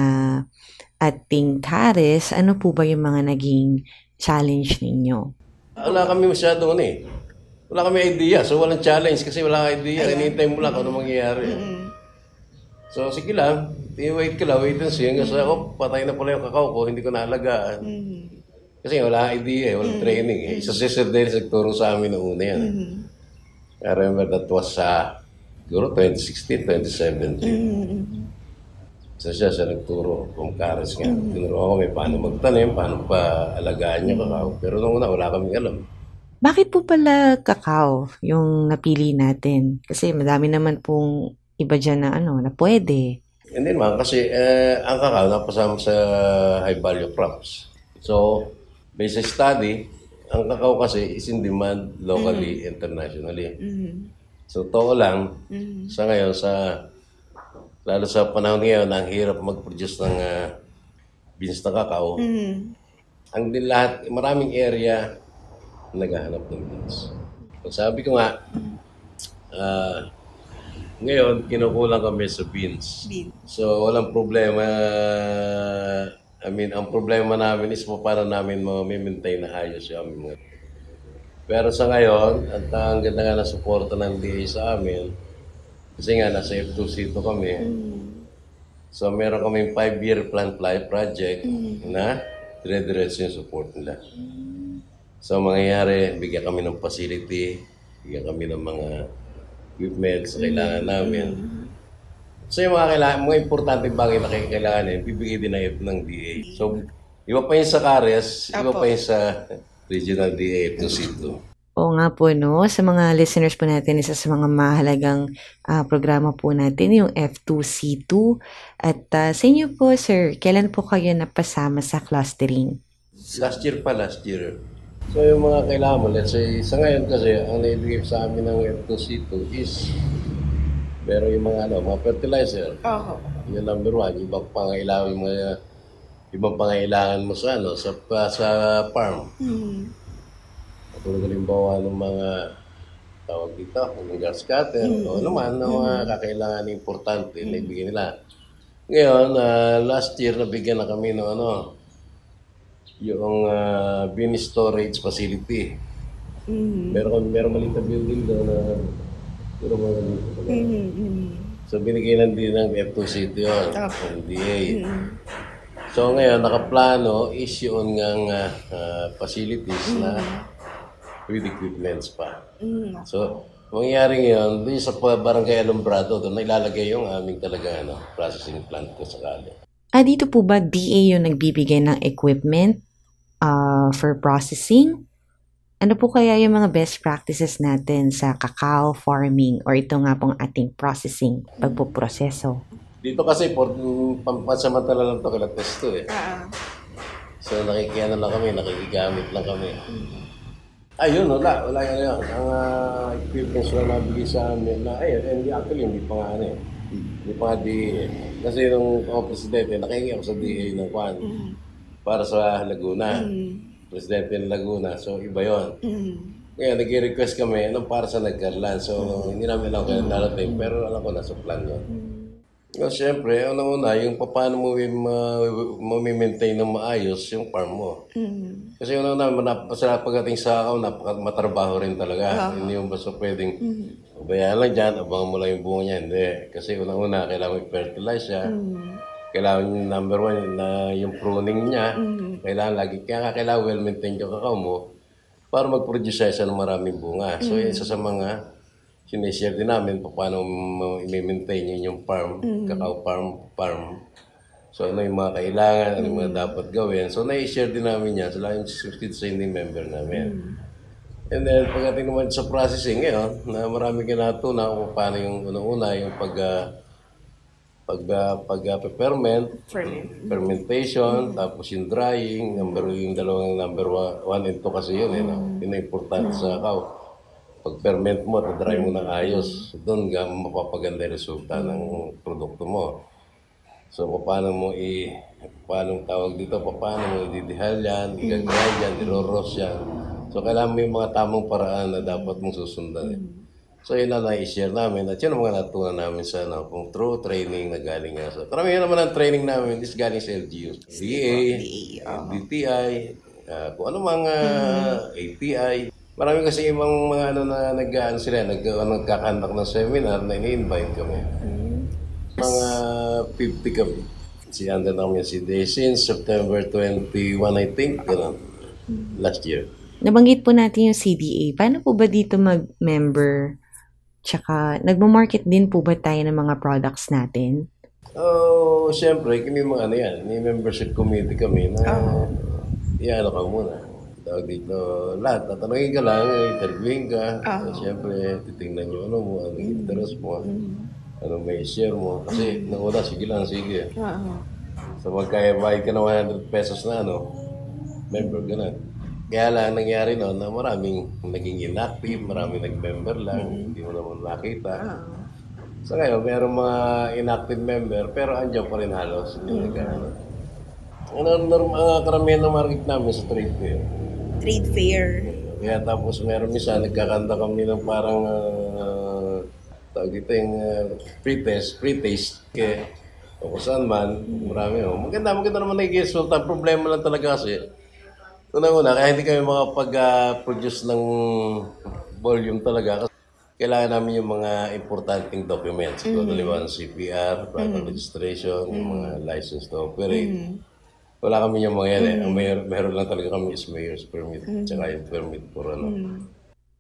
ating Cares, ano po ba yung mga naging challenge ninyo? Wala kami masyado Wala kami idea. So walang challenge kasi wala idea. Hinihintay mo lang kung ano mangyayari. So sige lang. Wait and see. Hanggang sa, patay na pala yung kakao ko. Hindi ko naalagaan. Kasi wala idea. Walang training. Isa si Sir Dennis nagturo sa amin noong una yan. I remember that was siguro 2016, 2017. So siya nagturo from Cares nga. Tinuro kami paano magtanim, paano pa alagaan yung kakao. Pero nung una, wala kaming alam. Bakit po pala kakao yung napili natin? Kasi madami naman pong iba dyan na na pwede. Hindi naman, kasi ang kakao napasama sa high value crops. So, based sa study, ang kakao kasi is in demand locally, internationally. So, totoo lang, sa ngayon, lalo sa panahon ngayon, ang hirap mag-produce ng beans na kakao. Maraming area naghahanap ng beans. So, sabi ko nga, ngayon, kinukulang kami sa beans. So, walang problema. Ang problema namin is paano namin ma-maintain na ayos yung aming mga. Pero sa ngayon, ang ganda nga na suporta ng DA sa amin, kasi nga, nasa F2C2 kami. So, meron kaming 5-year plant life project na dire-diretso yung support nila. So, mangyayari, bigyan kami ng facility, bigyan kami ng mga equipment sa kailangan namin. So, yung mga importante bagay na kailangan bibigay din ng DA. So, iba pa yung sa Cares, iba pa yung sa Regional DA F2C2. Oo nga po, no? Sa mga listeners po natin, isa sa mga mahalagang programa po natin, yung F2C2. At sa inyo po, sir, kailan po kayo napasama sa clustering? Last year. So, yung mga kailangan mo, let's say, sa ngayon kasi, ang naibigay sa amin ng F2C2 is, meron yung mga fertilizer. Yung number 1, ibang pangailangan mo sa farm. Tulad halimbawa ng mga tawag dito, ng grass cutter, o naman ng mga kakailangan importante na ibigay nila. Ngayon, last year nabigyan na kami ng yung bean storage facility. Meron maliit na building doon na Puro mga ganito talaga. So binigyan din ng F2C yun, ng DA. So ngayon, nakaplano, issue on ng facilities na with equipments pa. So, mangyayari ngayon, doon sa barangay Alumbrado, doon ilalagay yung aming talaga processing plant ko sakali. Dito po ba DA yung nagbibigay ng equipment for processing? Ano po kaya yung mga best practices natin sa cacao farming or ito nga pong ating processing, pagpuproseso? Dito kasi, pansamantala lang ito, kila testo eh. So, nakikiano lang kami, nakikigamit lang kami. Ayun, wala yan. Ang equipments na nabigay sa amin na, actually, hindi pa nga hindi pa nga DA. Kasi nung presidente, nakikinig ako sa DA ng Kwan para sa Laguna. Presidente ng Laguna. So, iba yun. Kaya nag-request kami para sa Nagcarlan. So, hindi namin alam kaya narating. Pero alam ko, nasa plan yun. So, siyempre, una, yung paano mo ma-maintain ng maayos yung farm mo. Kasi una, pagdating sa ako, matrabaho rin talaga. Hindi yung basta pwedeng bayaan lang dyan, abangan mo lang yung bunga niya. Hindi. Kasi una, kailangan i-fertilize siya. Kailangan yung number one na yung pruning niya. Kailangan lagi. Kaya kailangan well-maintain yung kakao mo para mag-produce siya ng maraming bunga. So, isa sa mga sinishare din namin paano i-maintain yung farm, cacao farm. So, ano yung mga kailangan, ano yung mga dapat gawin. So, na-share din namin yan. So, lang yung sa hindi member namin. And then, pagdating naman sa processing ngayon, na marami kinatunan kung paano yung una-una, yung fermentation, tapos yung drying, yung dalawang number 1 and 2 kasi yun, yun ang importante sa cacao. Pag-ferment mo at dry mo ng ayos, doon ka mapapaganda yung resulta ng produkto mo. So, paano tawag dito, paano mo i-dihal yan, i-grind yan, i-roast yan. So, kailangan mo yung mga tamang paraan na dapat mong susundan. So, yun na na-share namin. At yun ang mga natunan namin sa kung true training na galing nga. So, karamihan naman ang training namin is galing sa LGU. DA, DTI, kung ano mga API. Marami kasi ibang mga nagkakandak ng seminar na ini-invite kami. Mga 50 kami. Under namin si Day since September 21, I think, last year. Nabanggit po natin yung CDA. Paano po ba dito mag-member? Tsaka, nagmamarket din po ba tayo ng mga products natin? Siyempre, kami mga may membership committee kami na ka muna. Tawag dito, lahat. Tatanungin ka lang, interviewin ka. Siyempre, titingnan nyo anong interest mo, anong may share mo. Kasi, nauna, sige lang, sige. So, magkaya-bayad ka na 100 pesos na, member ka na. Kaya lang, nangyari noon na maraming naging inactive, maraming nag-member lang, hindi mo naman nakita. So, ngayon, mayroong mga inactive member, pero andyan pa rin halos. Hindi karamihan ng market namin sa trade fair. Trade fair. Kaya tapos meron misa, nagkakanta kami ng parang tawag dito yung pre-taste. Kaya o kung saan man, marami. Maganda naman nag-resulta. Problema lang talaga kasi, una, kaya hindi kami makapag-produce ng volume talaga. Kasi kailangan namin yung mga importanteng documents. Halimbawa ng CPR, private registration, yung mga license to operate. Wala kami yung mga yan Ang meron lang talaga kami is mayor's permit. Tsaka yung permit for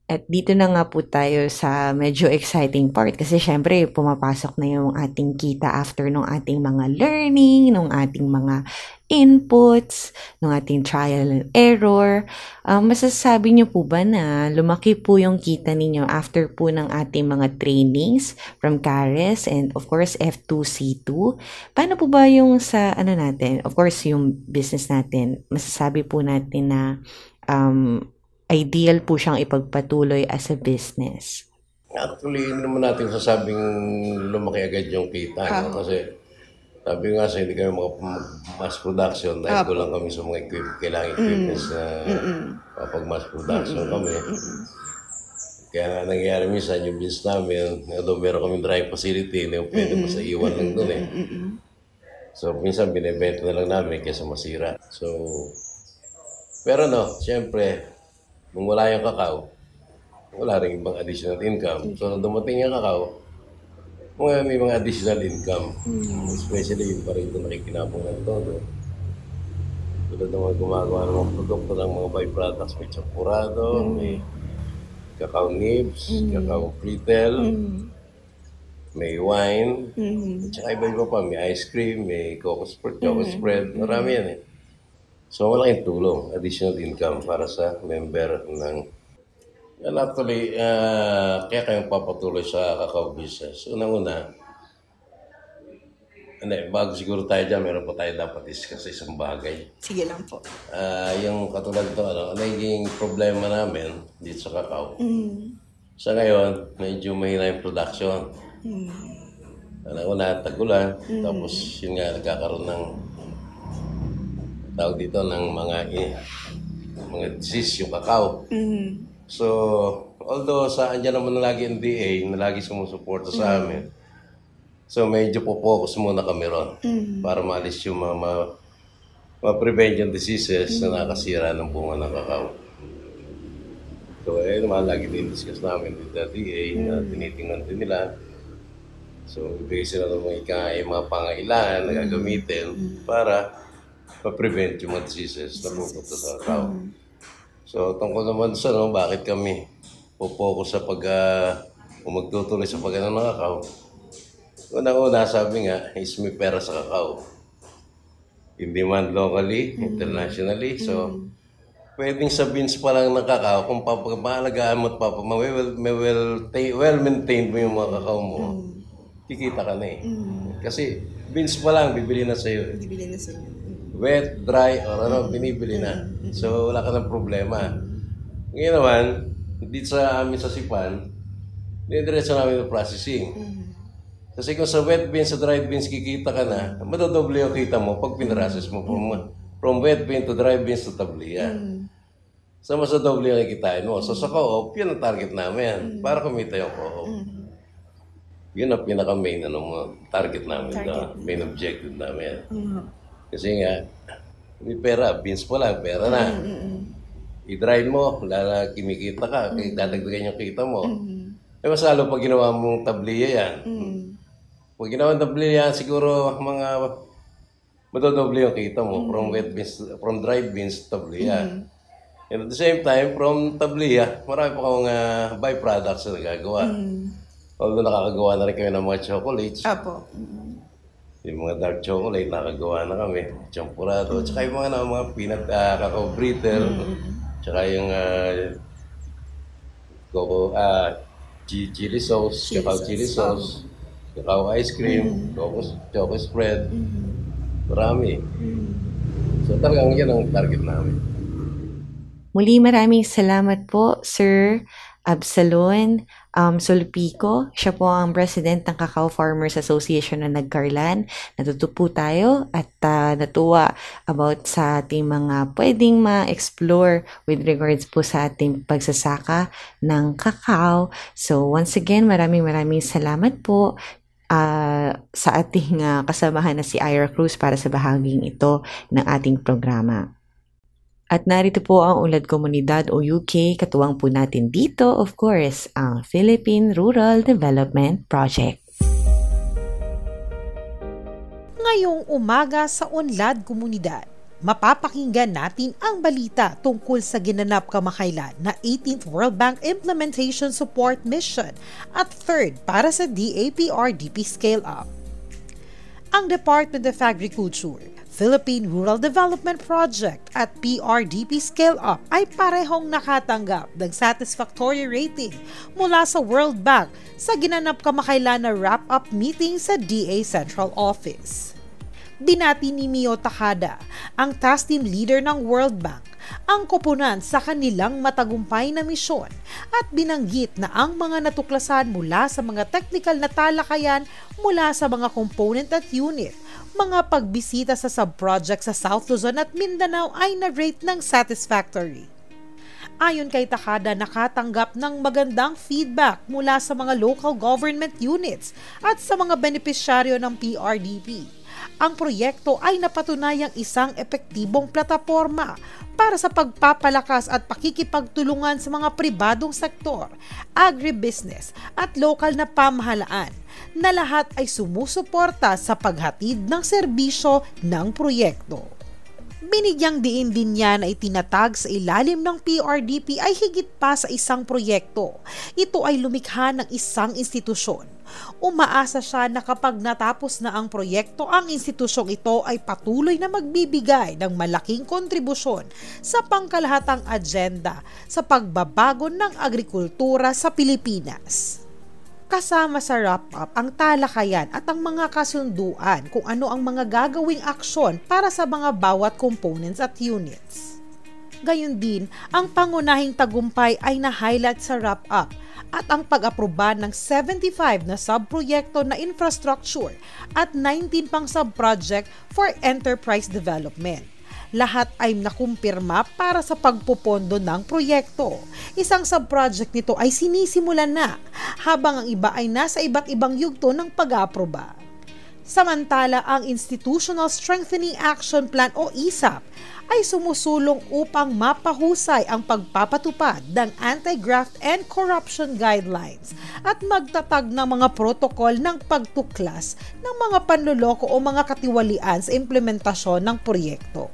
At dito na nga po tayo sa medyo exciting part kasi syempre pumapasok na yung ating kita after nung ating mga learning, nung ating mga inputs, nung ating trial and error. Masasabi niyo po ba na lumaki po yung kita ninyo after po ng ating mga trainings from CARES and of course F2C2? Paano po ba yung sa natin? Of course yung business natin, masasabi po natin na ideal po siyang ipagpatuloy as a business? Actually, hindi naman natin sasabing lumaki agad yung kita. Kasi sabi nga sa hindi kami mass production dahil kulang kami sa mga kailangan equipments na kapag-mass production kami. Kaya nangyayari minsan yung business namin, although meron kami dry facility, hindi pwede mo sa iwan lang doon So minsan binibenta na lang namin kaysa masira. So, pero siyempre, kung wala yung kakao, wala rin ibang additional income. So dumating yung kakao, may mga additional income. Especially yung pa rin ito nakikinabong ng todo. Tulad ng mga gumagawa ng mga produkto ng mga byproducts, may champurado, may cacao nibs, cacao fritel, may wine, at saka iba-iba pa, may ice cream, may cocoa spread, marami yan eh. So malaking tulong, additional income para sa member ng actually, kaya kayong papatuloy sa cacao business. Unang-una, bago siguro tayo dyan, meron pa tayo dapat discuss sa isang bagay. Sige lang po. Yung katulad ito, naging problema namin dito sa cacao. Sa ngayon, medyo mahina yung production. Una, tagulan. Tapos yun nga, nagkakaroon ng tawag dito ng mga disease yung cacao. So, although andyan naman na lagi ang DA na lagi sumusuporta sa amin, so medyo po-focus muna kami ron para maalis yung ma-prevent yung diseases na nakasira ng bunga ng cacao. So, naman lagi din discuss namin with the DA na tinitingnan din nila. So, ibigay sila ng mga pangailangan na gagamitin para ma-prevent yung mga diseases na pupunta sa cacao. So, tungkol naman sa bakit kami po-focus sa magtutuloy sa pagano ng cacao. Unang-una, sabi nga, is may pera sa cacao. In demand locally, internationally. So, pwedeng sa beans pa lang ng cacao, kung papagmahalagaan mo at well-maintained mo yung mga cacao mo, kikita ka na eh. Kasi beans pa lang, bibili na sa'yo. Bibili na sa'yo. Wet, dry, or binibili na. So, wala ka ng problema. Ngayon naman, dito sa amin sa Sipan, diretso namin yung processing. Kasi kung sa wet beans, sa dried beans, kikita ka na, madodoble yung kita mo pag pinrocess mo from wet bean to dry beans to tablia. So, mas doble yung kikitain mo. So, sa co-op, yun ang target namin. Para kumita yung co-op. Yun ang pinaka-main target namin. Main objective namin. Kasi nga, may pera, beans pa lang, pera na. I-dry mo, kimikita ka, dadagdagan yung kita mo. Mas lalo pag ginawa mong tabliya yan. Pag ginawa mong tabliya yan, siguro madodoble yung kita mo from dried beans to tabliya. And at the same time, from tabliya, marami pa akong byproducts na nagagawa. Although nakakagawa na rin kami ng mga chocolates. Apo. Yung mga dark chocolate, nakagawa na kami. Champurado. Tsaka yung mga peanut cacao brittle. Tsaka yung chili sauce, cacao chili sauce, cacao ice cream, chocolate spread. Marami. So talagang yan ang target namin. Muli maraming salamat po, Sir Absalon Sulpico. Siya po ang President ng Cacao Farmers Association na Nagcarlan. Natuto po tayo at natuwa about sa ating mga pwedeng ma-explore with regards po sa ating pagsasaka ng cacao. So once again, maraming salamat po sa ating kasamahan na si Ira Cruz para sa bahaging ito ng ating programa. At narito po ang Unlad Komunidad o UK, katuwang po natin dito, of course, ang Philippine Rural Development Project. Ngayong umaga sa Unlad Komunidad, mapapakinggan natin ang balita tungkol sa ginanap kamakailan na 18th World Bank Implementation Support Mission at 3rd para sa DAPRDP Scale-Up. Ang Department of Agriculture, Philippine Rural Development Project at PRDP Scale-Up ay parehong nakatanggap ng satisfactory rating mula sa World Bank sa ginanap kamakailan na wrap-up meeting sa DA Central Office. Binati ni Mio Takada, ang task team leader ng World Bank, ang koponan sa kanilang matagumpay na misyon at binanggit na ang mga natuklasan mula sa mga technical na talakayan mula sa mga component at unit, mga pagbisita sa sub-project sa South Luzon at Mindanao ay na-rate ng satisfactory. Ayon kay Takada, nakatanggap ng magandang feedback mula sa mga local government units at sa mga benepisyaryo ng PRDP. Ang proyekto ay napatunayang isang epektibong plataporma para sa pagpapalakas at pakikipagtulungan sa mga pribadong sektor, agribusiness at lokal na pamahalaan na lahat ay sumusuporta sa paghatid ng serbisyo ng proyekto. Binigyang diin din niya na itinatag sa ilalim ng PRDP ay higit pa sa isang proyekto. Ito ay lumikha ng isang institusyon. Umaasa siya na kapag natapos na ang proyekto, ang institusyong ito ay patuloy na magbibigay ng malaking kontribusyon sa pangkalahatang agenda sa pagbabago ng agrikultura sa Pilipinas. Kasama sa wrap-up ang talakayan at ang mga kasunduan kung ano ang mga gagawing aksyon para sa mga bawat components at units. Gayon din, ang pangunahing tagumpay ay na-highlight sa wrap-up at ang pag-aproba ng 75 na subproyekto na infrastructure at 19 pang subproject for enterprise development. Lahat ay nakumpirma para sa pagpupondo ng proyekto. Isang subproject nito ay sinisimulan na, habang ang iba ay nasa iba't ibang yugto ng pag-aproba. Samantala, ang Institutional Strengthening Action Plan o ISAP ay sumusulong upang mapahusay ang pagpapatupad ng Anti-Graft and Corruption Guidelines at magtatag ng mga protokol ng pagtuklas ng mga panloloko o mga katiwalian sa implementasyon ng proyekto.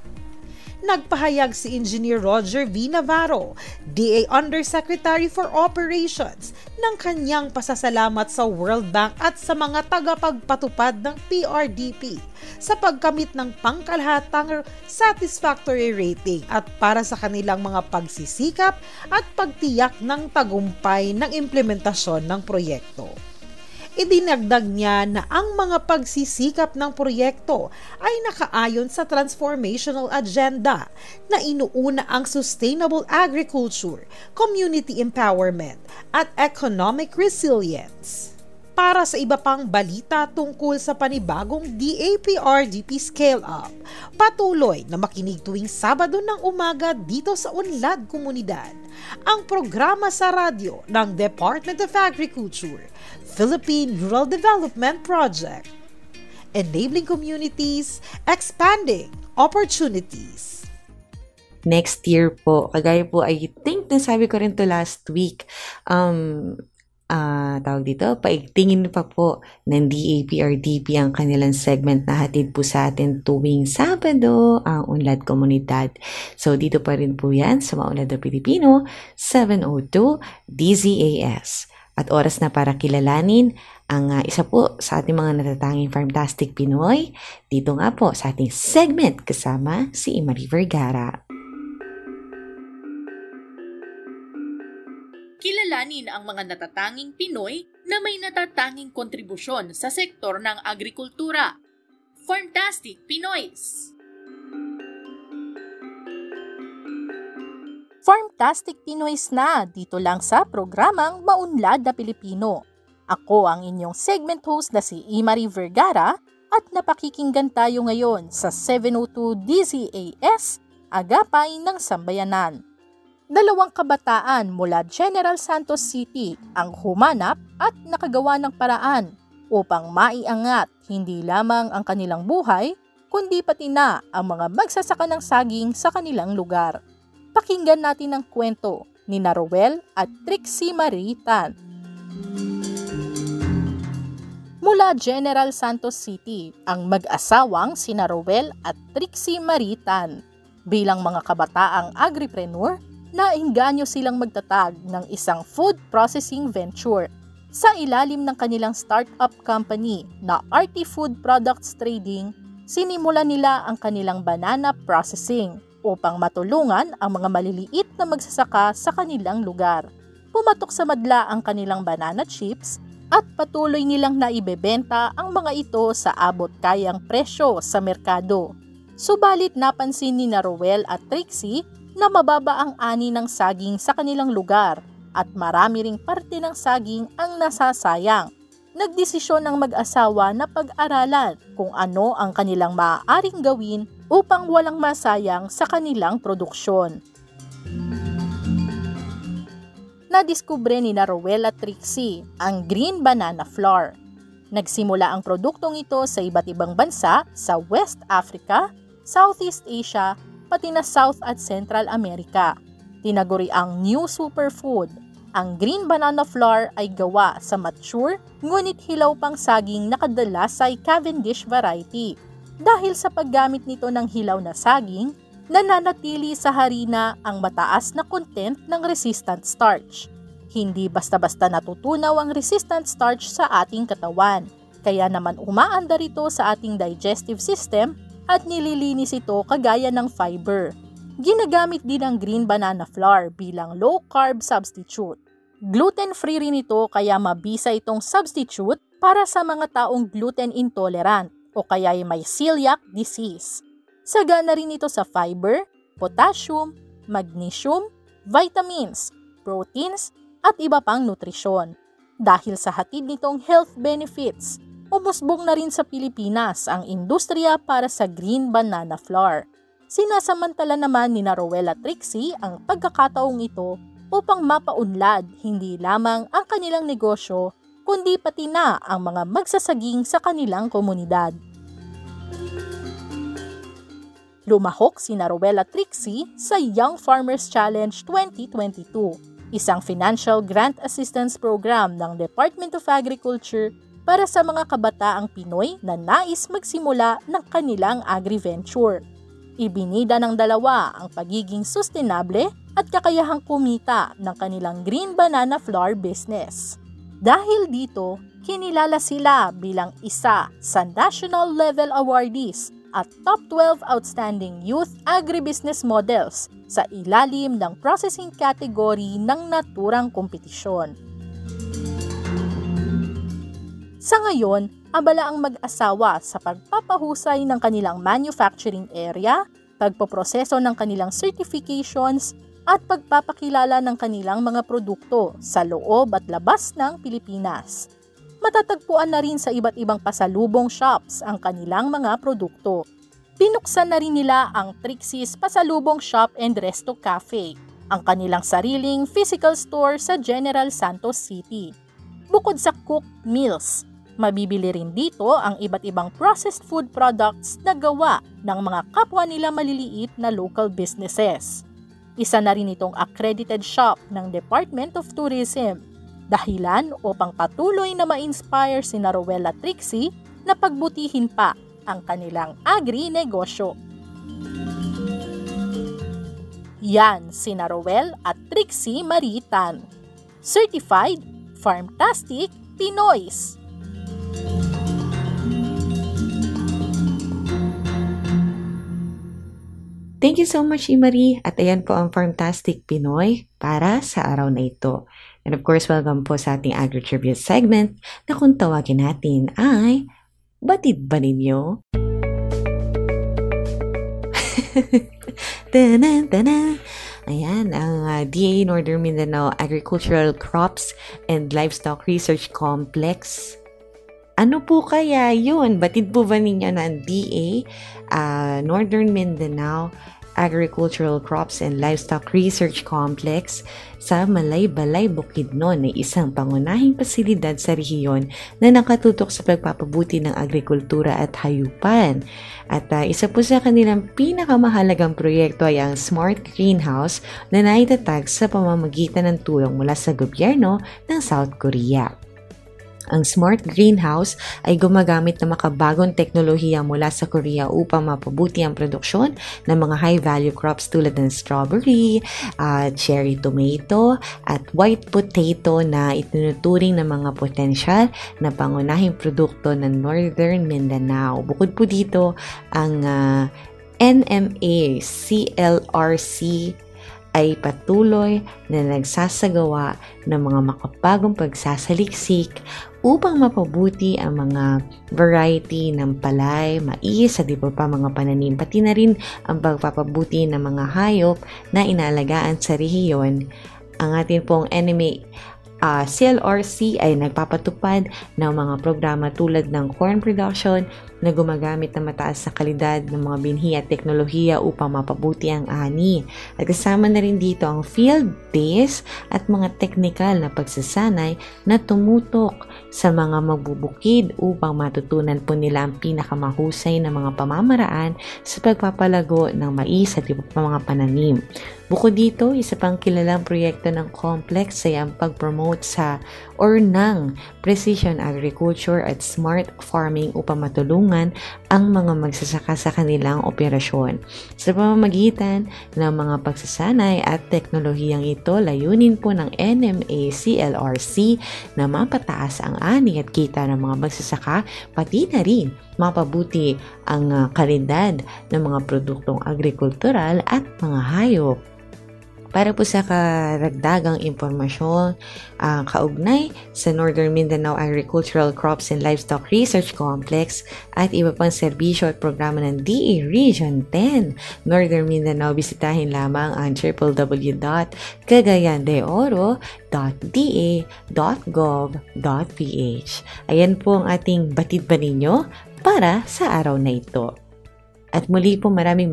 Nagpahayag si Engineer Roger V. Navarro, DA Undersecretary for Operations, ng kanyang pasasalamat sa World Bank at sa mga tagapagpatupad ng PRDP sa pagkamit ng pangkalahatang satisfactory rating at para sa kanilang mga pagsisikap at pagtiyak ng tagumpay ng implementasyon ng proyekto. Idinagdag niya na ang mga pagsisikap ng proyekto ay nakaayon sa transformational agenda na inuuna ang sustainable agriculture, community empowerment, at economic resilience. Para sa iba pang balita tungkol sa panibagong DAPRDP Scale Up, patuloy na makinig tuwing Sabado ng umaga dito sa Unlad Komunidad, ang programa sa radyo ng Department of Agriculture, Philippine Rural Development Project. Enabling communities, expanding opportunities. Next year po, kagaya po, I think nasabi ko rin to last week, tawag dito, paigtingin pa po ng DAPRDP ang kanilang segment na hatid po sa atin tuwing Sabado, ang Unlad Komunidad. So, dito pa rin po yan sa Maunlad na Pilipino, 702 DZAS. At oras na para kilalanin ang isa po sa ating mga natatanging Farmtastic Pinoy. Dito nga po sa ating segment kasama si Imari Vergara. Kilalanin ang mga natatanging Pinoy na may natatanging kontribusyon sa sektor ng agrikultura. Farmtastic Pinoys! Farmtastic Pinoys na dito lang sa programang Maunlad na Pilipino. Ako ang inyong segment host na si Imari Vergara at napakikinggan tayo ngayon sa 702 DZAS, Agapay ng Sambayanan. 2 kabataan mula General Santos City ang humanap at nakagawa ng paraan upang maiangat hindi lamang ang kanilang buhay, kundi pati na ang mga magsasaka ng saging sa kanilang lugar. Pakinggan natin ang kwento ni Rowel at Trixie Marie Tan. Mula General Santos City, ang mag-asawang sina Rowel at Trixie Marie Tan. Bilang mga kabataang agripreneur, nainganyo silang magtatag ng isang food processing venture sa ilalim ng kanilang startup company na RT Food Products Trading. Sinimulan nila ang kanilang banana processing upang matulungan ang mga maliliit na magsasaka sa kanilang lugar. Pumatok sa madla ang kanilang banana chips at patuloy nilang naibebenta ang mga ito sa abot kayang presyo sa merkado. Subalit napansin ni Rowel at Trixie na mababa ang ani ng saging sa kanilang lugar at marami ring parte ng saging ang nasasayang. Nagdesisyon ng mag-asawa na pag-aralan kung ano ang kanilang maaaring gawin upang walang masayang sa kanilang produksyon. Nadiskubre ni Rowel at Trixie ang green banana flour. Nagsimula ang produktong ito sa iba't ibang bansa sa West Africa, Southeast Asia, pati na South at Central America. Tinaguri ang new superfood. Ang green banana flour ay gawa sa mature ngunit hilaw pang saging na kadalas ay Cavendish variety. Dahil sa paggamit nito ng hilaw na saging, nananatili sa harina ang mataas na content ng resistant starch. Hindi basta-basta natutunaw ang resistant starch sa ating katawan, kaya naman umaandar ito sa ating digestive system at nililinis ito kagaya ng fiber. Ginagamit din ang green banana flour bilang low-carb substitute. Gluten-free rin ito kaya mabisa itong substitute para sa mga taong gluten intolerant o kaya may celiac disease. Sagana rin ito sa fiber, potassium, magnesium, vitamins, proteins, at iba pang nutrisyon. Dahil sa hatid nitong health benefits, umusbong na rin sa Pilipinas ang industriya para sa green banana flour. Sinasamantala naman ni Rowella Trixie ang pagkakataong ito upang mapaunlad hindi lamang ang kanilang negosyo, kundi pati na ang mga magsasaging sa kanilang komunidad. Lumahok si Rowella Trixie sa Young Farmers Challenge 2022, isang financial grant assistance program ng Department of Agriculture para sa mga kabataang Pinoy na nais magsimula ng kanilang agri-venture. Ibinida ng dalawa ang pagiging sustainable at kakayahang kumita ng kanilang green banana flour business. Dahil dito, kinilala sila bilang isa sa national level awardees at top 12 outstanding youth agribusiness models sa ilalim ng processing category ng naturang kompetisyon. Sa ngayon, abala ang mag-asawa sa pagpapahusay ng kanilang manufacturing area, pagpoproseso ng kanilang certifications, at pagpapakilala ng kanilang mga produkto sa loob at labas ng Pilipinas. Matatagpuan na rin sa iba't ibang pasalubong shops ang kanilang mga produkto. Binuksan na rin nila ang Trixie's Pasalubong Shop and Resto Cafe, ang kanilang sariling physical store sa General Santos City. Bukod sa cooked meals, mabibili rin dito ang iba't ibang processed food products na gawa ng mga kapwa nila maliliit na local businesses. Isa na rin itong accredited shop ng Department of Tourism, dahilan upang patuloy na ma-inspire si Rowella Trixie na pagbutihin pa ang kanilang agri-negosyo. Yan si Rowell at Trixie Maritan. Certified Farmtastic Pinoys. Thank you so much, Marie. At ayan po ang Farmtastic Pinoy para sa araw na ito. And of course, welcome po sa ating Agri-Trivia segment na kung tawagin natin ay Batid ba ninyo? Ayan, ang DA Northern Mindanao Agricultural Crops and Livestock Research Complex. Ano po kaya yun? Batid po ba ninyo ng DA Northern Mindanao Agricultural Crops and Livestock Research Complex sa Malay-Balay, Bukidnon ay isang pangunahing pasilidad sa rehiyon na nakatutok sa pagpapabuti ng agrikultura at hayupan. At isa po sa kanilang pinakamahalagang proyekto ay ang Smart Greenhouse na naitatag sa pamamagitan ng tulong mula sa gobyerno ng South Korea. Ang Smart Greenhouse ay gumagamit ng makabagong teknolohiya mula sa Korea upang mapabuti ang produksyon ng mga high-value crops tulad ng strawberry, cherry tomato, at white potato na itinuturing ng mga potensyal na pangunahing produkto ng Northern Mindanao. Bukod po dito, ang NMA CLRC ay patuloy na nagsasagawa ng mga makabagong pagsasaliksik upang mapabuti ang mga variety ng palay, mais, at iba pa mga pananim, pati na rin ang pagpapabuti ng mga hayop na inaalagaan sa rehiyon. Ang ating pong NMA CLRC ay nagpapatupad ng mga programa tulad ng corn production na gumagamit ng mataas na kalidad ng mga binhi at teknolohiya upang mapabuti ang ani. At kasama na rin dito ang field days at mga technical na pagsasanay na tumutok sa mga magbubukid upang matutunan po nila ang pinakamahusay na mga pamamaraan sa pagpapalago ng mais at iba pa mga pananim. Bukod dito, isa pang kilalang proyekto ng complex ay ang pag-promote sa or ng precision agriculture at smart farming upang matulungan ang mga magsasaka sa kanilang operasyon. Sa pamamagitan ng mga pagsasanay at teknolohiyang ito, layunin po ng NMA CLRC na mapataas ang ani at kita ng mga magsasaka, pati na rin mapabuti ang kalidad ng mga produktong agrikultural at mga hayop. Para po sa karagdagang impormasyon kaugnay sa Northern Mindanao Agricultural Crops and Livestock Research Complex at iba pang serbisyo at programa ng DA Region 10 Northern Mindanao, bisitahin lamang ang www.cagayandeoro.da.gov.ph. Ayan po ang ating batid ba ninyo para sa araw na ito. At muli po maraming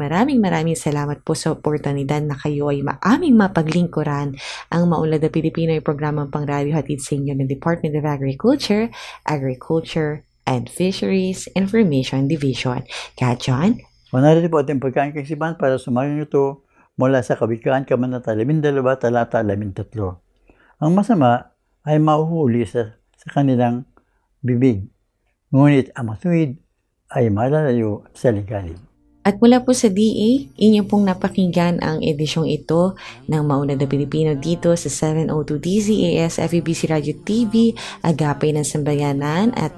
salamat po sa oportunidad na kayo ay maaming mapaglingkuran ang Maunlad na Pilipino ay programang pangradyo hatid sa inyo ng Department of Agriculture, Agriculture and Fisheries Information Division. Kaya John? Manarito po ating pagkain-kasiban para sumayon ito mula sa Kawikaan, Kabanata 12, Talata 13. Ang masama ay mahuhuli sa kanilang bibig, ngunit ang matuwid ay malalayo sa ligalig. At mula po sa DA, inyo pong napakinggan ang edisyong ito ng Maunlad na Pilipino dito sa 702 DZAS FEBC Radio TV, Agapay ng Sambayanan at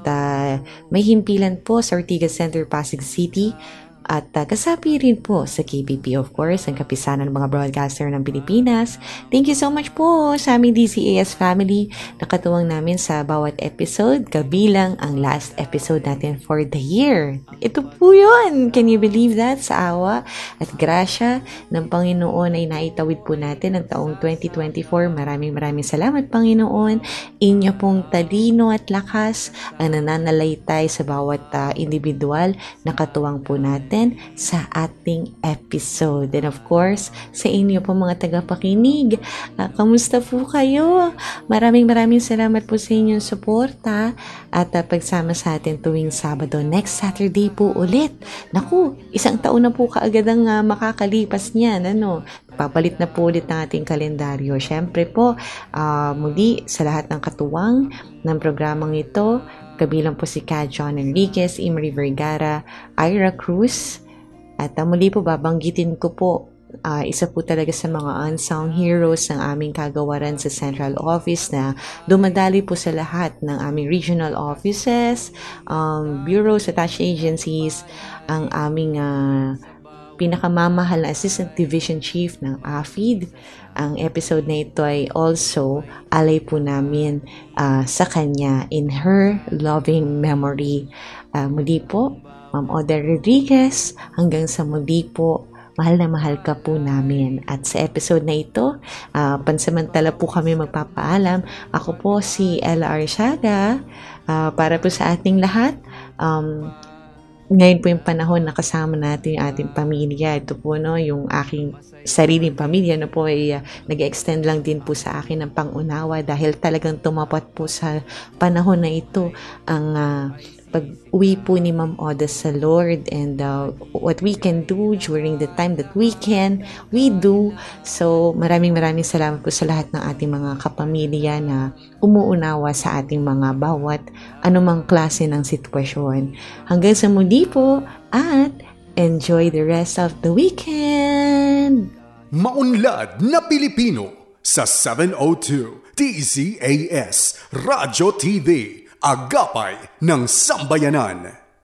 may himpilan po sa Ortigas Center, Pasig City. At kasapi rin po sa KPP, of course, ang kapisanan ng mga broadcaster ng Pilipinas. Thank you so much po sa aming DZAS family. Nakatuwang namin sa bawat episode, kabilang ang last episode natin for the year. Ito po yun! Can you believe that? Sa awa at grasya ng Panginoon ay naitawid po natin ang taong 2024. Maraming salamat, Panginoon. Inyo pong talino at lakas ang nananalaytay sa bawat individual na katuwang po natin sa ating episode. And of course, sa inyo po mga tagapakinig, kamusta po kayo? Maraming salamat po sa inyong suporta at pagsama sa atin tuwing Sabado. Next Saturday po ulit. Naku, isang taon na po kaagad ang makakalipas niyan. Papalit na po ulit ng ating kalendaryo. Siyempre po, muli sa lahat ng katuwang ng programang ito, kabilang po si Ka John Enriquez, Imri Vergara, Ira Cruz. At muli po babanggitin ko po, isa po talaga sa mga unsung heroes ng aming kagawaran sa Central Office na dumadali po sa lahat ng aming regional offices, bureaus, attached agencies, ang aming pinakamamahal na Assistant Division Chief ng AFID. Ang episode na ito ay also alay po namin sa kanya in her loving memory. Muli po, Ma'am Oda Rodriguez, hanggang sa muli po, mahal na mahal ka po namin. At sa episode na ito, pansamantala po kami magpapaalam. Ako po si Ella Arsiaga, para po sa ating lahat. Ngayon po yung panahon na kasama natin yung ating pamilya. Ito po yung aking sariling pamilya po ay nag-extend lang din po sa akin ng pangunawa dahil talagang tumapat po sa panahon na ito ang pag-uwi po ni Ma'am Oda sa Lord and what we can do during the time that we do. So maraming salamat po sa lahat ng ating mga kapamilya na umuunawa sa ating mga bawat anumang klase ng sitwasyon. Hanggang sa muli po at enjoy the rest of the weekend! Maunlad na Pilipino sa 702 DZAS Radyo TV, Agapay ng Sambayanan.